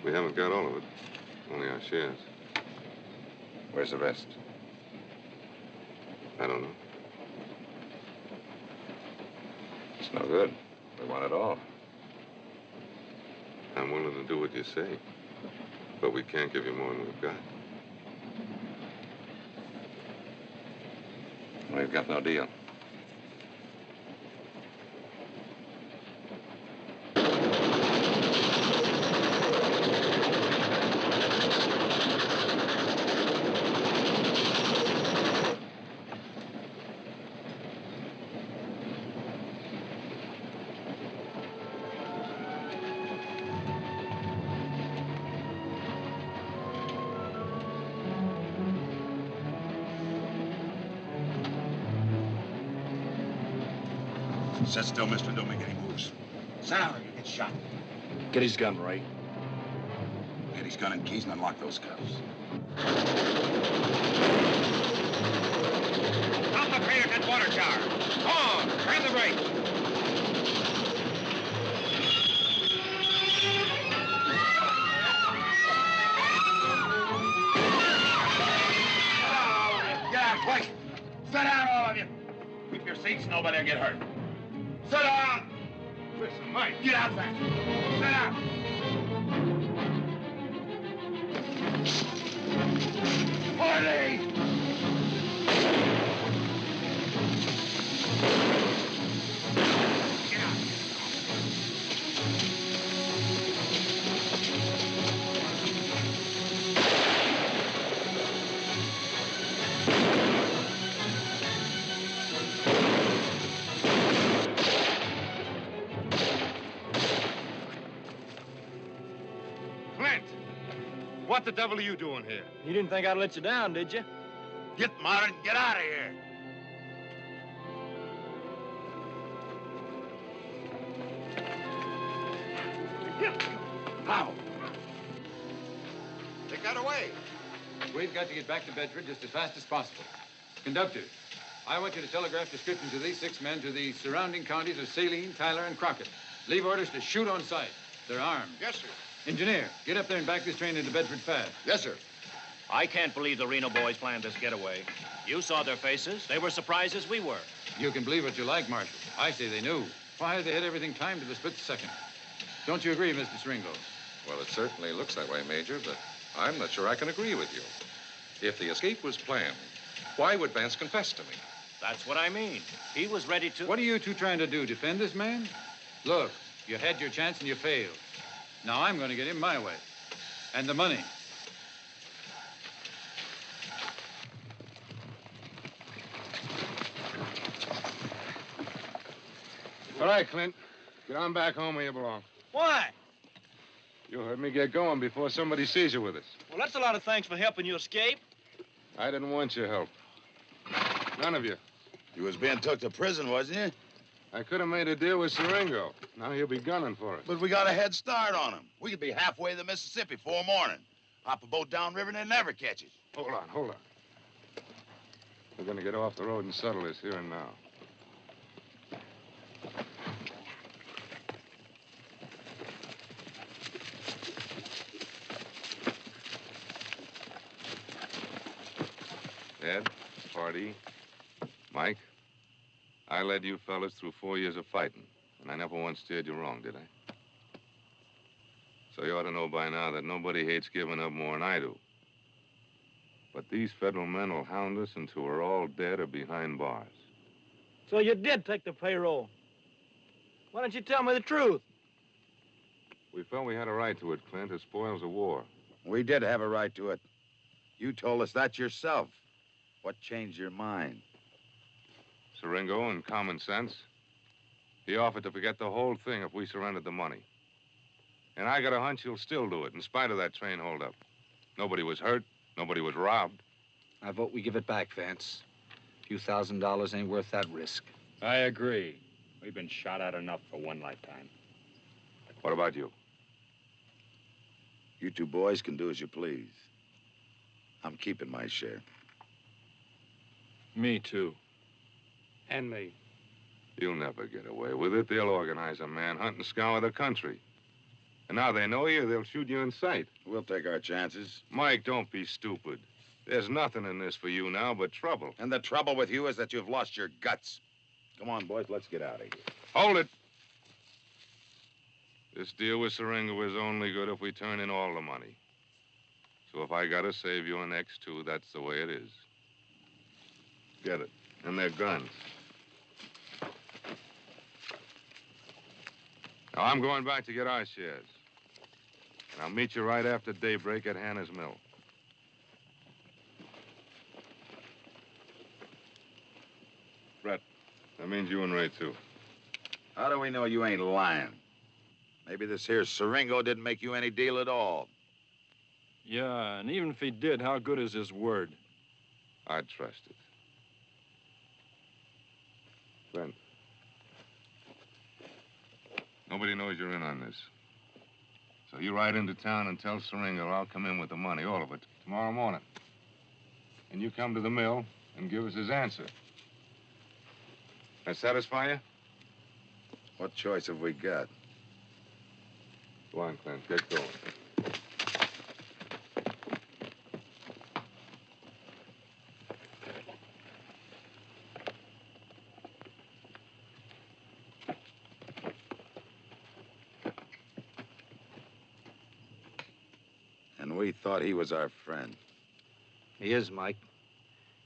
We haven't got all of it. Only our shares. Where's the rest? I don't know. It's no good. We want it all. I'm willing to do what you say. But we can't give you more than we've got. We've got no deal. Sit still, mister. Don't make any moves. Sit down or you get shot. Get his gun, Ray. Get his gun and keys and unlock those cuffs. Stop the train at that water tower. Go on, grab the brakes. Get out, quick! Sit down, all of you. Keep your seats, nobody will get hurt. Sit down! Listen, Mike. Get out there. Sit down. Party! Get out. Clint! What the devil are you doing here? You didn't think I'd let you down, did you? Get modern, get out of here. How? They got away. We've got to get back to Bedford just as fast as possible. Conductor, I want you to telegraph descriptions of these 6 men to the surrounding counties of Saline, Tyler, and Crockett. Leave orders to shoot on sight. They're armed. Yes, sir. Engineer, get up there and back this train into Bedford fast. Yes, sir. I can't believe the Reno boys planned this getaway. You saw their faces. They were surprised as we were. You can believe what you like, Marshal. I say they knew. Why, they had everything timed to the split second. Don't you agree, Mr. Swingle? Well, it certainly looks that way, Major, but I'm not sure I can agree with you. If the escape was planned, why would Vance confess to me? That's what I mean. He was ready to... What are you two trying to do, defend this man? Look, you had your chance and you failed. Now I'm going to get him my way. And the money. All right, Clint. Get on back home where you belong. Why? You heard me get going before somebody sees you with us. Well, that's a lot of thanks for helping you escape. I didn't want your help. None of you. You was being took to prison, wasn't you? I could have made a deal with Siringo. Now he'll be gunning for us. But we got a head start on him. We could be halfway to the Mississippi before morning. Hop a boat downriver and they'll never catch us. Hold on. We're going to get off the road and settle this here and now. Ed, Party, Mike, I led you fellas through 4 years of fighting, and I never once steered you wrong, did I? So you ought to know by now that nobody hates giving up more than I do. But these federal men will hound us until we're all dead or behind bars. So you did take the payroll. Why don't you tell me the truth? We felt we had a right to it, Clint. It spoils the war. We did have a right to it. You told us that yourself. What changed your mind? Siringo and common sense. He offered to forget the whole thing if we surrendered the money. And I got a hunch he'll still do it, in spite of that train holdup. Nobody was hurt. Nobody was robbed. I vote we give it back, Vance. A few $1,000s ain't worth that risk. I agree. We've been shot at enough for one lifetime. What about you? You two boys can do as you please. I'm keeping my share. Me, too. And me. You'll never get away with it. They'll organize a manhunt and scour the country. And now they know you, they'll shoot you in sight. We'll take our chances. Mike, don't be stupid. There's nothing in this for you now but trouble. And the trouble with you is that you've lost your guts. Come on, boys, let's get out of here. Hold it. This deal with Siringo is only good if we turn in all the money. So if I gotta save you an X2, that's the way it is. Get it. And their guns. Now, I'm going back to get our shares. And I'll meet you right after daybreak at Hannah's Mill. Brett, that means you and Ray, too. How do we know you ain't lying? Maybe this here Siringo didn't make you any deal at all. Yeah, and even if he did, how good is his word? I'd trust it. Glenn. Nobody knows you're in on this. So you ride into town and tell Siringo I'll come in with the money, all of it, tomorrow morning. And you come to the mill and give us his answer. That satisfy you? What choice have we got? Go on, Clint. Get going. And we thought he was our friend. He is, Mike.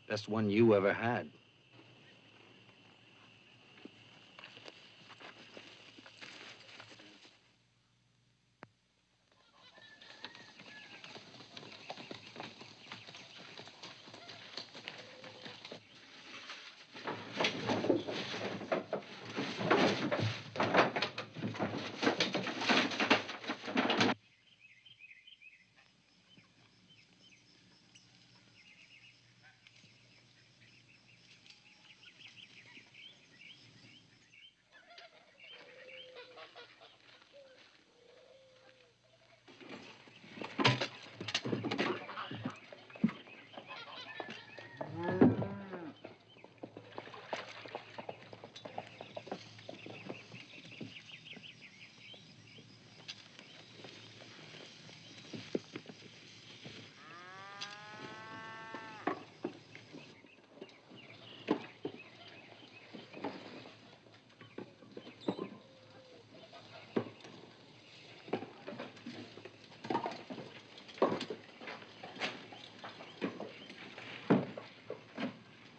Best one you ever had.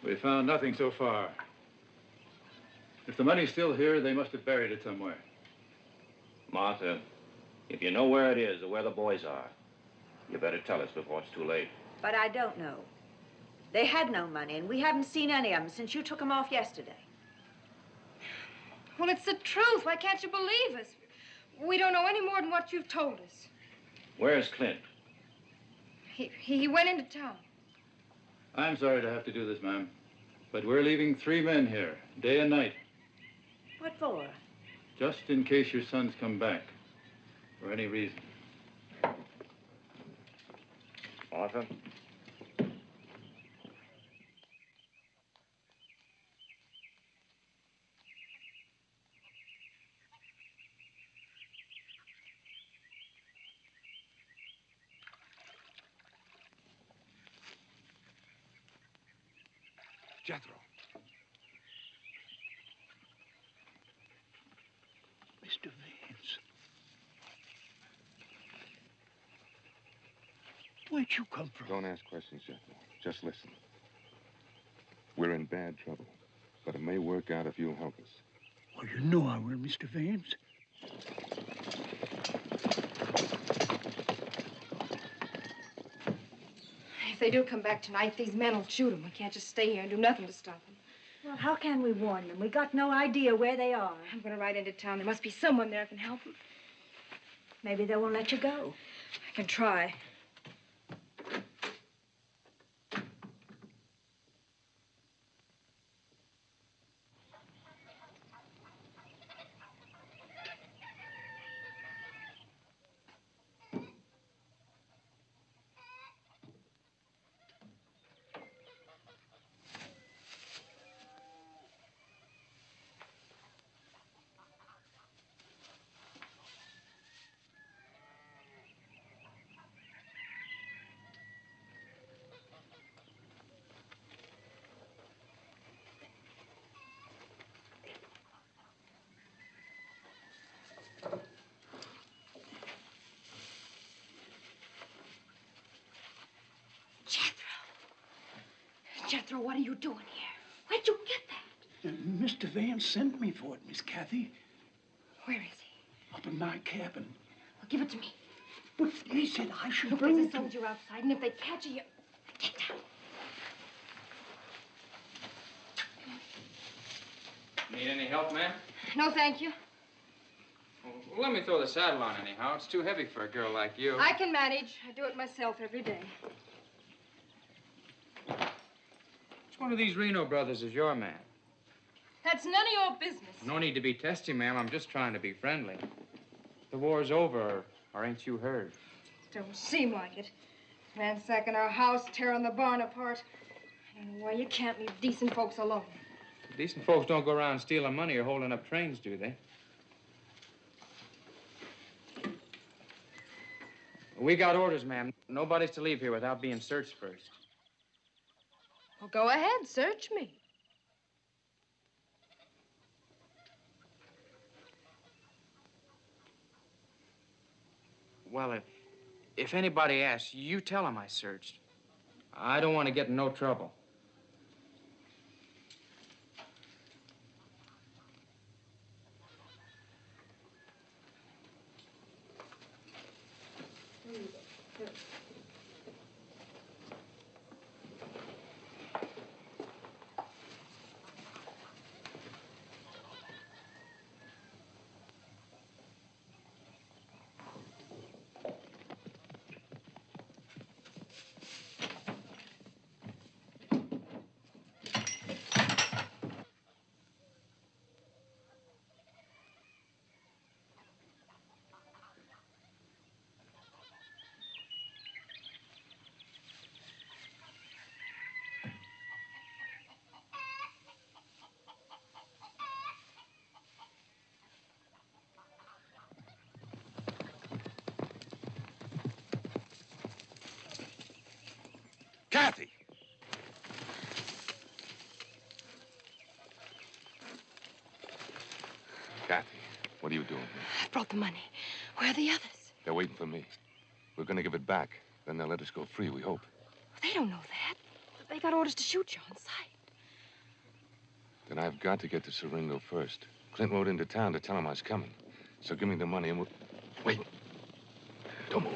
We found nothing so far. If the money's still here, they must have buried it somewhere. Martha, if you know where it is or where the boys are, you better tell us before it's too late. But I don't know. They had no money, and we haven't seen any of them since you took them off yesterday. Well, it's the truth. Why can't you believe us? We don't know any more than what you've told us. Where's Clint? He went into town. I'm sorry to have to do this, ma'am, but we're leaving 3 men here, day and night, What for? just in case your sons come back, for any reason. Martha? Jethro. Mr. Vance. Where'd you come from? Don't ask questions, Jethro. Just listen. We're in bad trouble, but it may work out if you'll help us. Well, you know I will, Mr. Vance. If they do come back tonight, these men will shoot them. We can't just stay here and do nothing to stop them. Well, how can we warn them? We got no idea where they are. I'm going to ride into town. There must be someone there who can help them. Maybe they won't let you go. I can try. Jethro, what are you doing here? Where'd you get that? Mr. Vance sent me for it, Miss Kathy. Where is he? Up in my cabin. Well, give it to me. But he said I should Look, bring there's it a to... soldier outside, and if they catch you, get down. Need any help, ma'am? No, thank you. Well, let me throw the saddle on anyhow. It's too heavy for a girl like you. I can manage. I do it myself every day. Which one of these Reno brothers is your man? That's none of your business. No need to be testy, ma'am. I'm just trying to be friendly. The war's over, or ain't you heard? Don't seem like it. Ransacking our house, tearing the barn apart. I don't know why you can't leave decent folks alone. Decent folks don't go around stealing money or holding up trains, do they? We got orders, ma'am. Nobody's to leave here without being searched first. Well, go ahead. Search me. Well, if anybody asks, you tell them I searched. I don't want to get in no trouble. Kathy! Kathy, what are you doing here? I brought the money. Where are the others? They're waiting for me. We're going to give it back. Then they'll let us go free, we hope. They don't know that. They got orders to shoot you on sight. Then I've got to get to Siringo first. Clint rode into town to tell him I was coming. So give me the money and we'll... Wait. Don't move.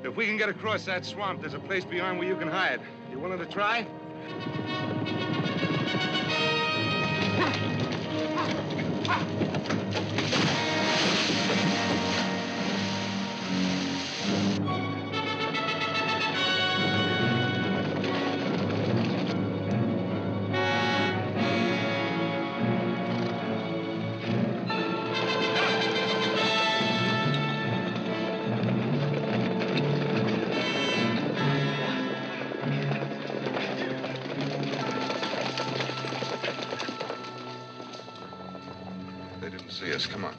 If we can get across that swamp, there's a place beyond where you can hide. You willing to try? See us. Come on.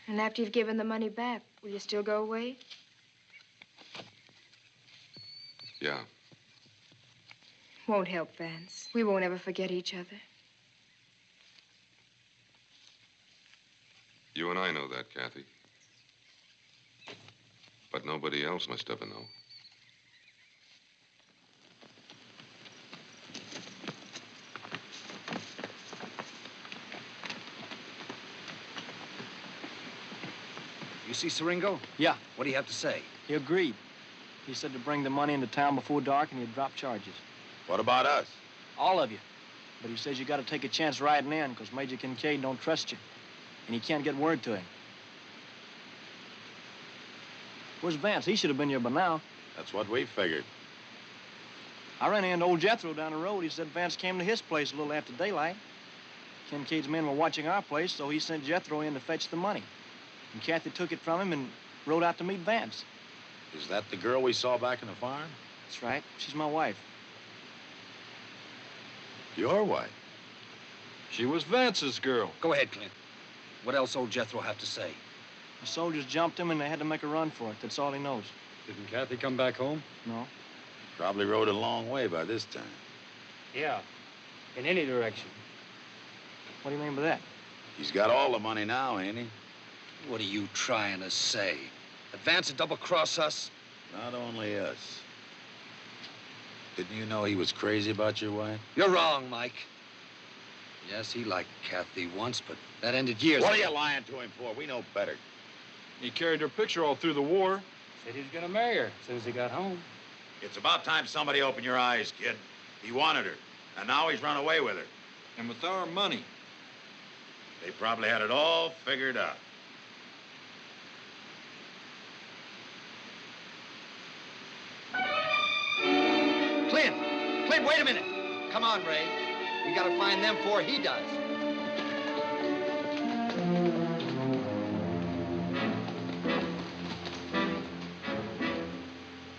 And after you've given the money back, will you still go away? Yeah. Won't help, Vance. We won't ever forget each other. You and I know that, Kathy. But nobody else must ever know. You see Siringo? Yeah. What do you have to say? He agreed. He said to bring the money into town before dark and he'd drop charges. What about us? All of you. But he says you got to take a chance riding in because Major Kincaid don't trust you. And he can't get word to him. Where's Vance? He should have been here by now. That's what we figured. I ran into old Jethro down the road. He said Vance came to his place a little after daylight. Kincaid's men were watching our place, so he sent Jethro in to fetch the money. And Kathy took it from him and rode out to meet Vance. Is that the girl we saw back in the farm? That's right. She's my wife. Your wife? She was Vance's girl. Go ahead, Clint. What else old Jethro have to say? The soldiers jumped him and they had to make a run for it. That's all he knows. Didn't Kathy come back home? No. Probably rode a long way by this time. Yeah. In any direction. What do you mean by that? He's got all the money now, ain't he? What are you trying to say? That Vance would double-cross us? Not only us. Didn't you know he was crazy about your wife? You're wrong, Mike. Yes, he liked Kathy once, but that ended years ago. What are you lying to him for? We know better. He carried her picture all through the war. Said he was gonna marry her as soon as he got home. It's about time somebody opened your eyes, kid. He wanted her, and now he's run away with her. And with our money. They probably had it all figured out. Clint, wait a minute. Come on, Ray. We gotta find them before he does.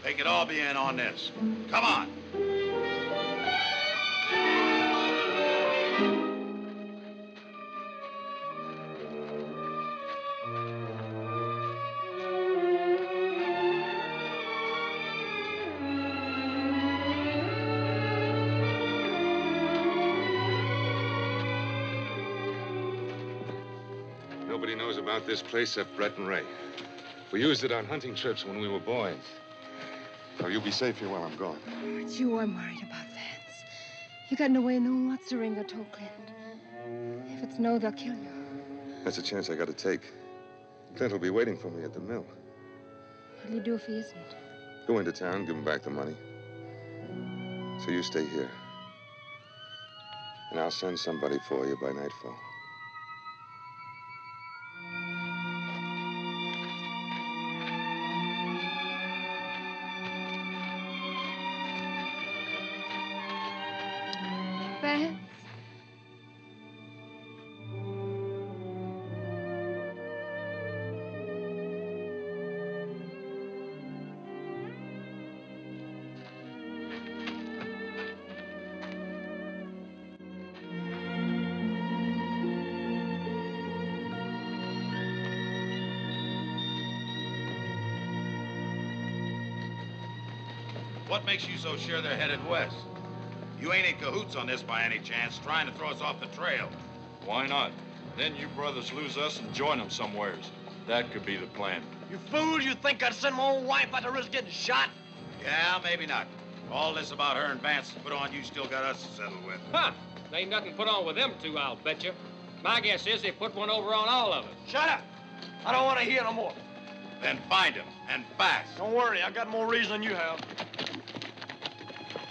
They could all be in on this. Come on. Nobody knows about this place except Brett and Ray. We used it on hunting trips when we were boys. Now, you be safe here while I'm gone. But you are worried about Vance. You got no way of knowing what Siringo told Clint. If it's no, they'll kill you. That's a chance I got to take. Clint will be waiting for me at the mill. What'll you do if he isn't? Go into town, give him back the money. So you stay here. And I'll send somebody for you by nightfall. Vance? What makes you so sure they're headed west? You ain't in cahoots on this by any chance, trying to throw us off the trail. Why not? Then you brothers lose us and join them somewheres. That could be the plan. You fools, you think I'd send my own wife out to risk getting shot? Yeah, maybe not. All this about her and Vance put on, you still got us to settle with. Huh. There ain't nothing put on with them two, I'll bet you. My guess is they put one over on all of us. Shut up! I don't want to hear no more. Then find him, and fast. Don't worry, I got more reason than you have.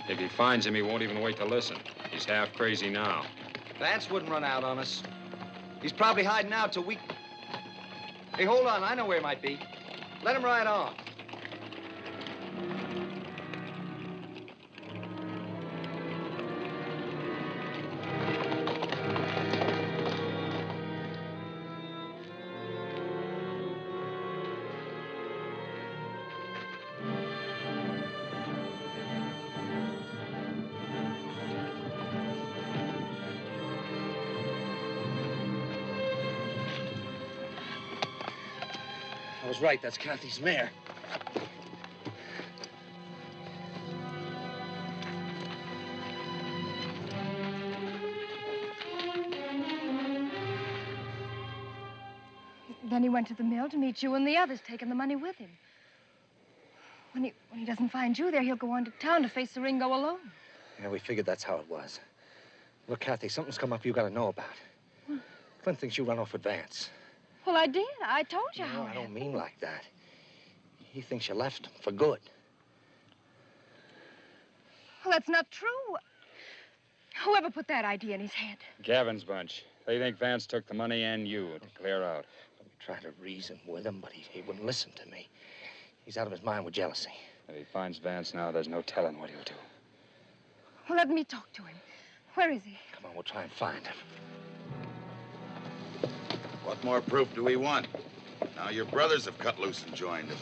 If he finds him, he won't even wait to listen. He's half crazy now. Vance wouldn't run out on us. He's probably hiding out till we... Hey, hold on. I know where he might be. Let him ride on. I was right. That's Kathy's mare. Then he went to the mill to meet you and the others, taking the money with him. When he doesn't find you there, he'll go on to town to face the Ringo alone. Yeah, we figured that's how it was. Look, Kathy, something's come up you gotta know about. What? Clint thinks you run off with Vance. Well, I did. I told you No, how. I don't mean like that. He thinks you left him for good. Well, that's not true. Whoever put that idea in his head? Gavin's bunch. They think Vance took the money and you to clear out. We tried to reason with him, but he wouldn't listen to me. He's out of his mind with jealousy. If he finds Vance now, there's no telling what he'll do. Well, let me talk to him. Where is he? Come on, we'll try and find him. What more proof do we want? Now your brothers have cut loose and joined us.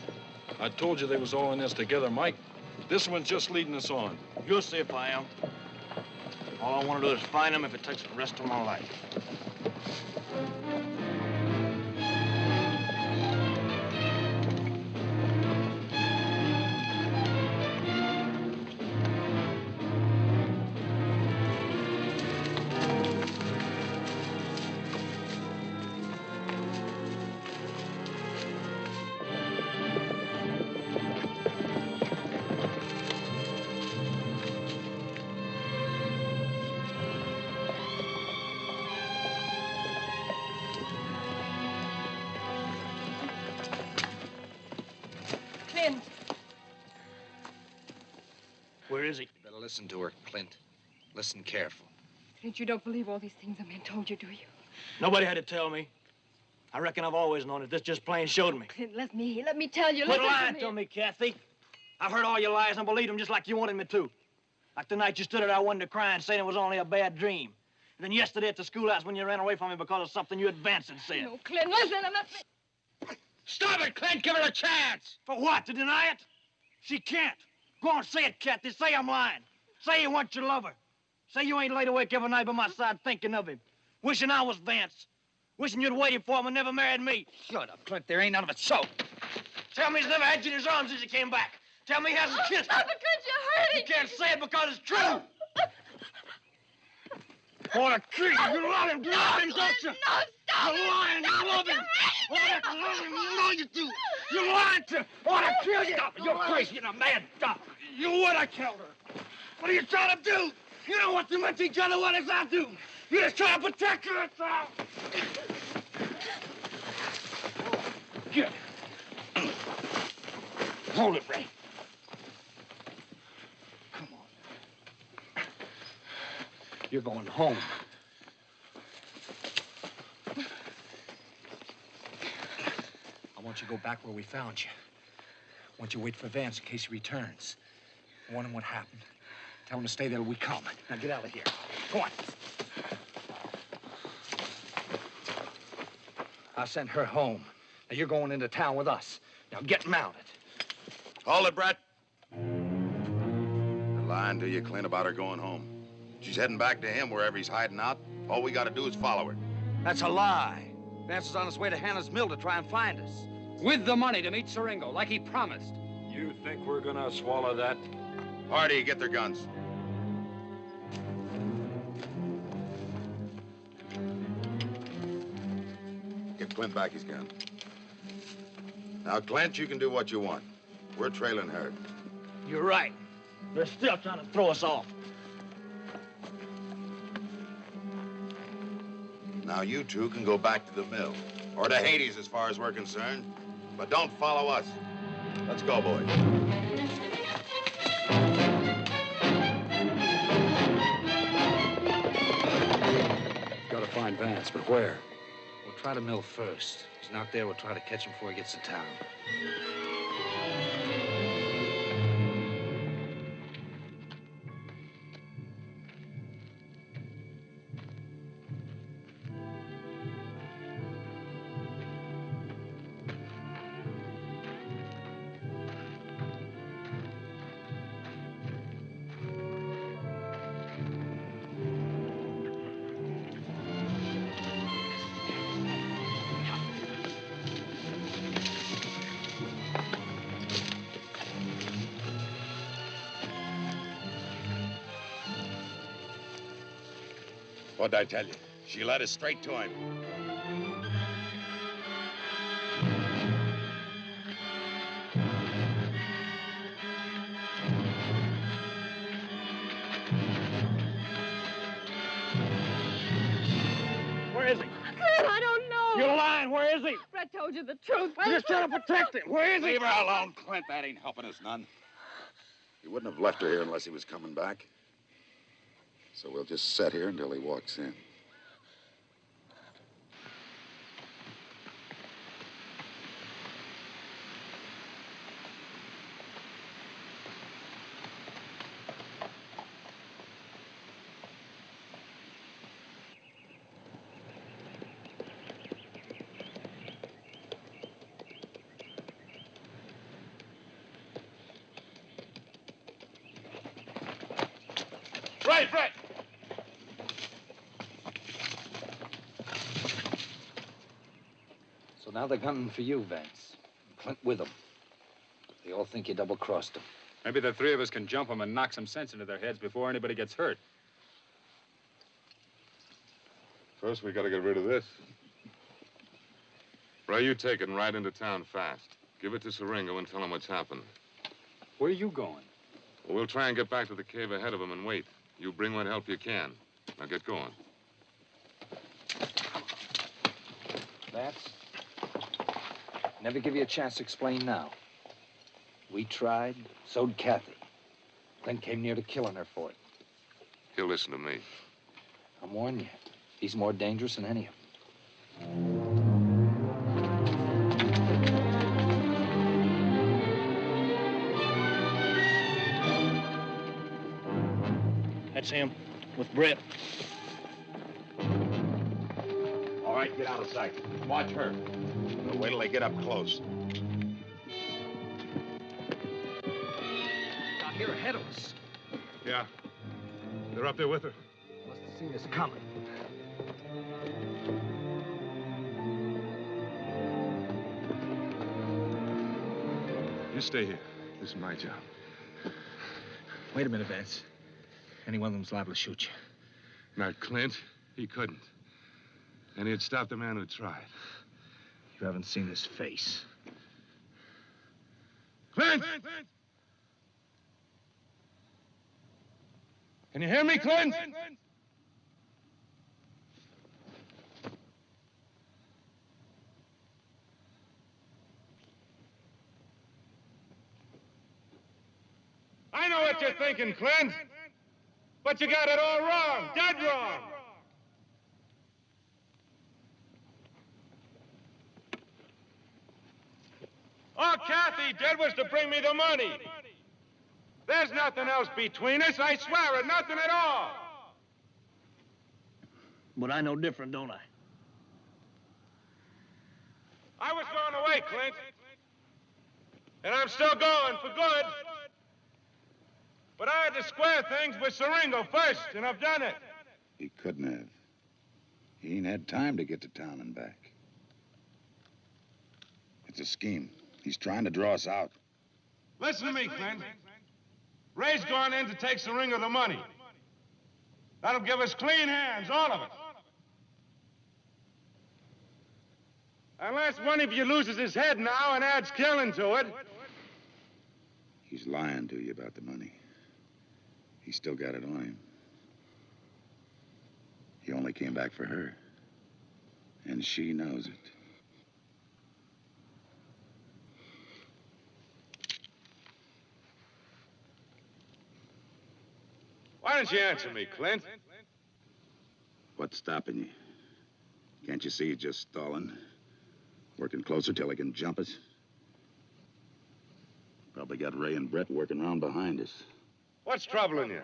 I told you they was all in this together, Mike. This one's just leading us on. You'll see if I am. All I want to do is find him if it takes the rest of my life. Clint. Where is he? You better listen to her, Clint. Listen careful. Clint, you don't believe all these things the men told you, do you? Nobody had to tell me. I reckon I've always known it. This just plain showed me. Clint, let me tell you. Quit Listen lying to me, Kathy. I've heard all your lies and believed them just like you wanted me to. Like the night you stood at our window crying, saying it was only a bad dream. And then yesterday at the schoolhouse when you ran away from me because of something you advanced and said. No, Clint, listen, I'm not... Stop it, Clint! Give her a chance! For what? To deny it? She can't. Go on, say it, Kathy. Say I'm lying. Say you want your lover. Say you ain't laid awake every night by my side thinking of him. Wishing I was Vance. Wishing you'd waited for him and never married me. Shut up, Clint. There ain't none of it so. Tell me he's never had you in his arms since he came back. Tell me he hasn't kissed Stop her. it, Clint, you're hurting. You can't say it because it's true. Want to kill you. You love him, don't you? No, stop You're lying. You love him. Want to love him. You know you do. You're lying to. Want to kill you. Stop it. You're crazy. You're mad. Stop. You would have killed her. What are you trying to do? You don't want too much each other, what does I do? You just try to protect yourself. Good. Hold it, Ray. Come on. You're going home. I want you to go back where we found you. I want you to wait for Vance in case he returns. Warn him what happened. Tell him to stay there till we come. Now get out of here. Go on. I sent her home. Now you're going into town with us. Now get mounted. Hold it, Brett. You're lying to you, Clint, about her going home. She's heading back to him wherever he's hiding out. All we gotta do is follow her. That's a lie. Vance is on his way to Hannah's mill to try and find us. With the money to meet Siringo, like he promised. You think we're gonna swallow that? Hardy, get their guns. Give Clint back his gun. Now, Clint, you can do what you want. We're trailing her. You're right. They're still trying to throw us off. Now, you two can go back to the mill. Or to Hades, as far as we're concerned. But don't follow us. Let's go, boys. Gotta find Vance, but where? We'll try the mill first. If he's not there, we'll try to catch him before he gets to town. What'd I tell you? She led us straight to him. Where is he? Clint, I don't know. You're lying. Where is he? Brett told you the truth. You're just trying to protect him. Where is he? Leave her alone, Clint. That ain't helping us none. He wouldn't have left her here unless he was coming back. So we'll just sit here until he walks in. Right, Brett. So now they're gunning for you, Vance. Clint with them. They all think you double-crossed them. Maybe the three of us can jump them and knock some sense into their heads before anybody gets hurt. First, we gotta get rid of this. Ray, you take it and ride into town fast. Give it to Siringo and tell him what's happened. Where are you going? Well, we'll try and get back to the cave ahead of him and wait. You bring what help you can. Now get going. Vance, never give you a chance to explain now. We tried, so did Kathy. Clint came near to killing her for it. He'll listen to me. I'm warning you, he's more dangerous than any of them. That's him, with Brett. All right, get out of sight. Watch her. We'll wait till they get up close. Out here ahead of us. Yeah. They're up there with her. Must have seen us coming. You stay here. This is my job. Wait a minute, Vance. Any one of them's liable to shoot you. Not Clint. He couldn't. And he'd stop the man who tried. You haven't seen his face. Clint! Can you hear me, Clint? I know what you're thinking, Clint. But you got it all wrong, dead wrong. All Kathy did was to bring me the money. There's nothing else between us, I swear it, nothing at all. But I know different, don't I? I was going away, Clint. And I'm still going for good. But I had to square things with Siringo first, and I've done it. He couldn't have. He ain't had time to get to town and back. It's a scheme. He's trying to draw us out. Listen to me, Clint. Ray's gone in to take Siringo the money. That'll give us clean hands, all of us. Unless one of you loses his head now and adds killing to it. He's lying to you about the money. He's still got it on him. He only came back for her. And she knows it. Why don't you answer me, Clint? What's stopping you? Can't you see he's just stalling? Working closer till he can jump us? Probably got Ray and Brett working around behind us. What's troubling you?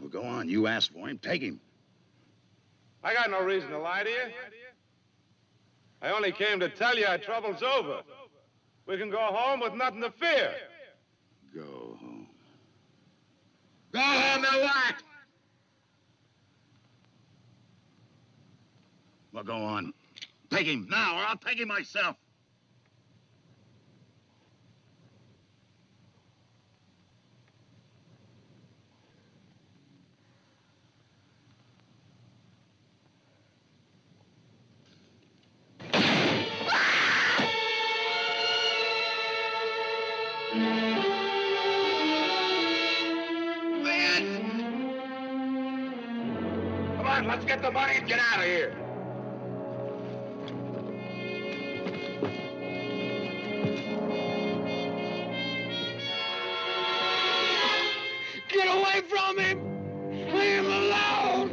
Well, go on. You asked for him. Take him. I got no reason to lie to you. I only came to tell you our trouble's over. We can go home with nothing to fear. Go home. Go home and what? Well, go on. Take him now, or I'll take him myself. Come on, let's get the money and get out of here. Get away from him! Leave him alone!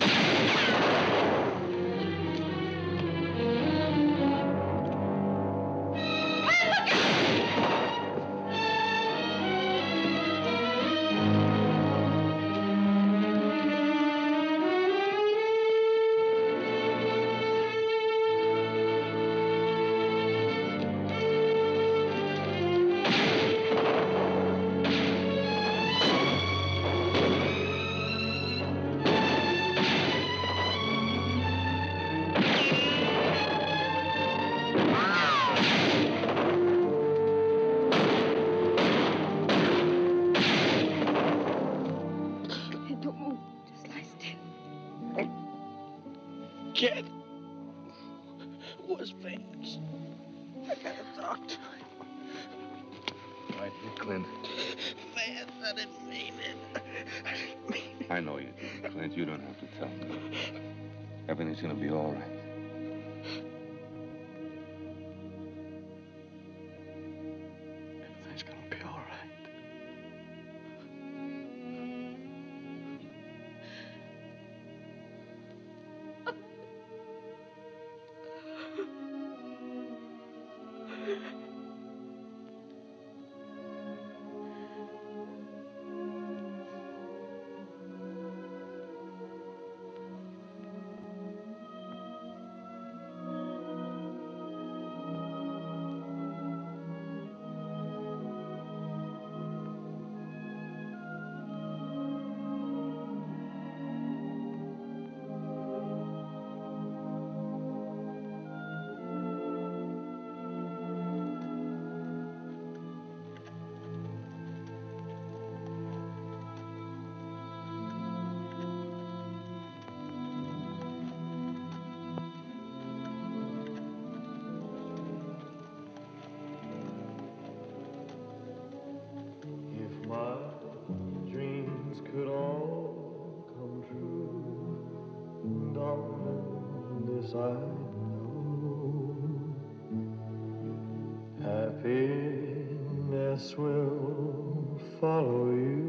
Kid, where's Vance? I gotta talk to him. Right here, Clint. Vance, I didn't mean it. I didn't mean it. I know you didn't, Clint. You don't have to tell me. Everything's gonna be all right. Everything's gonna be all right. I know. Happiness will follow you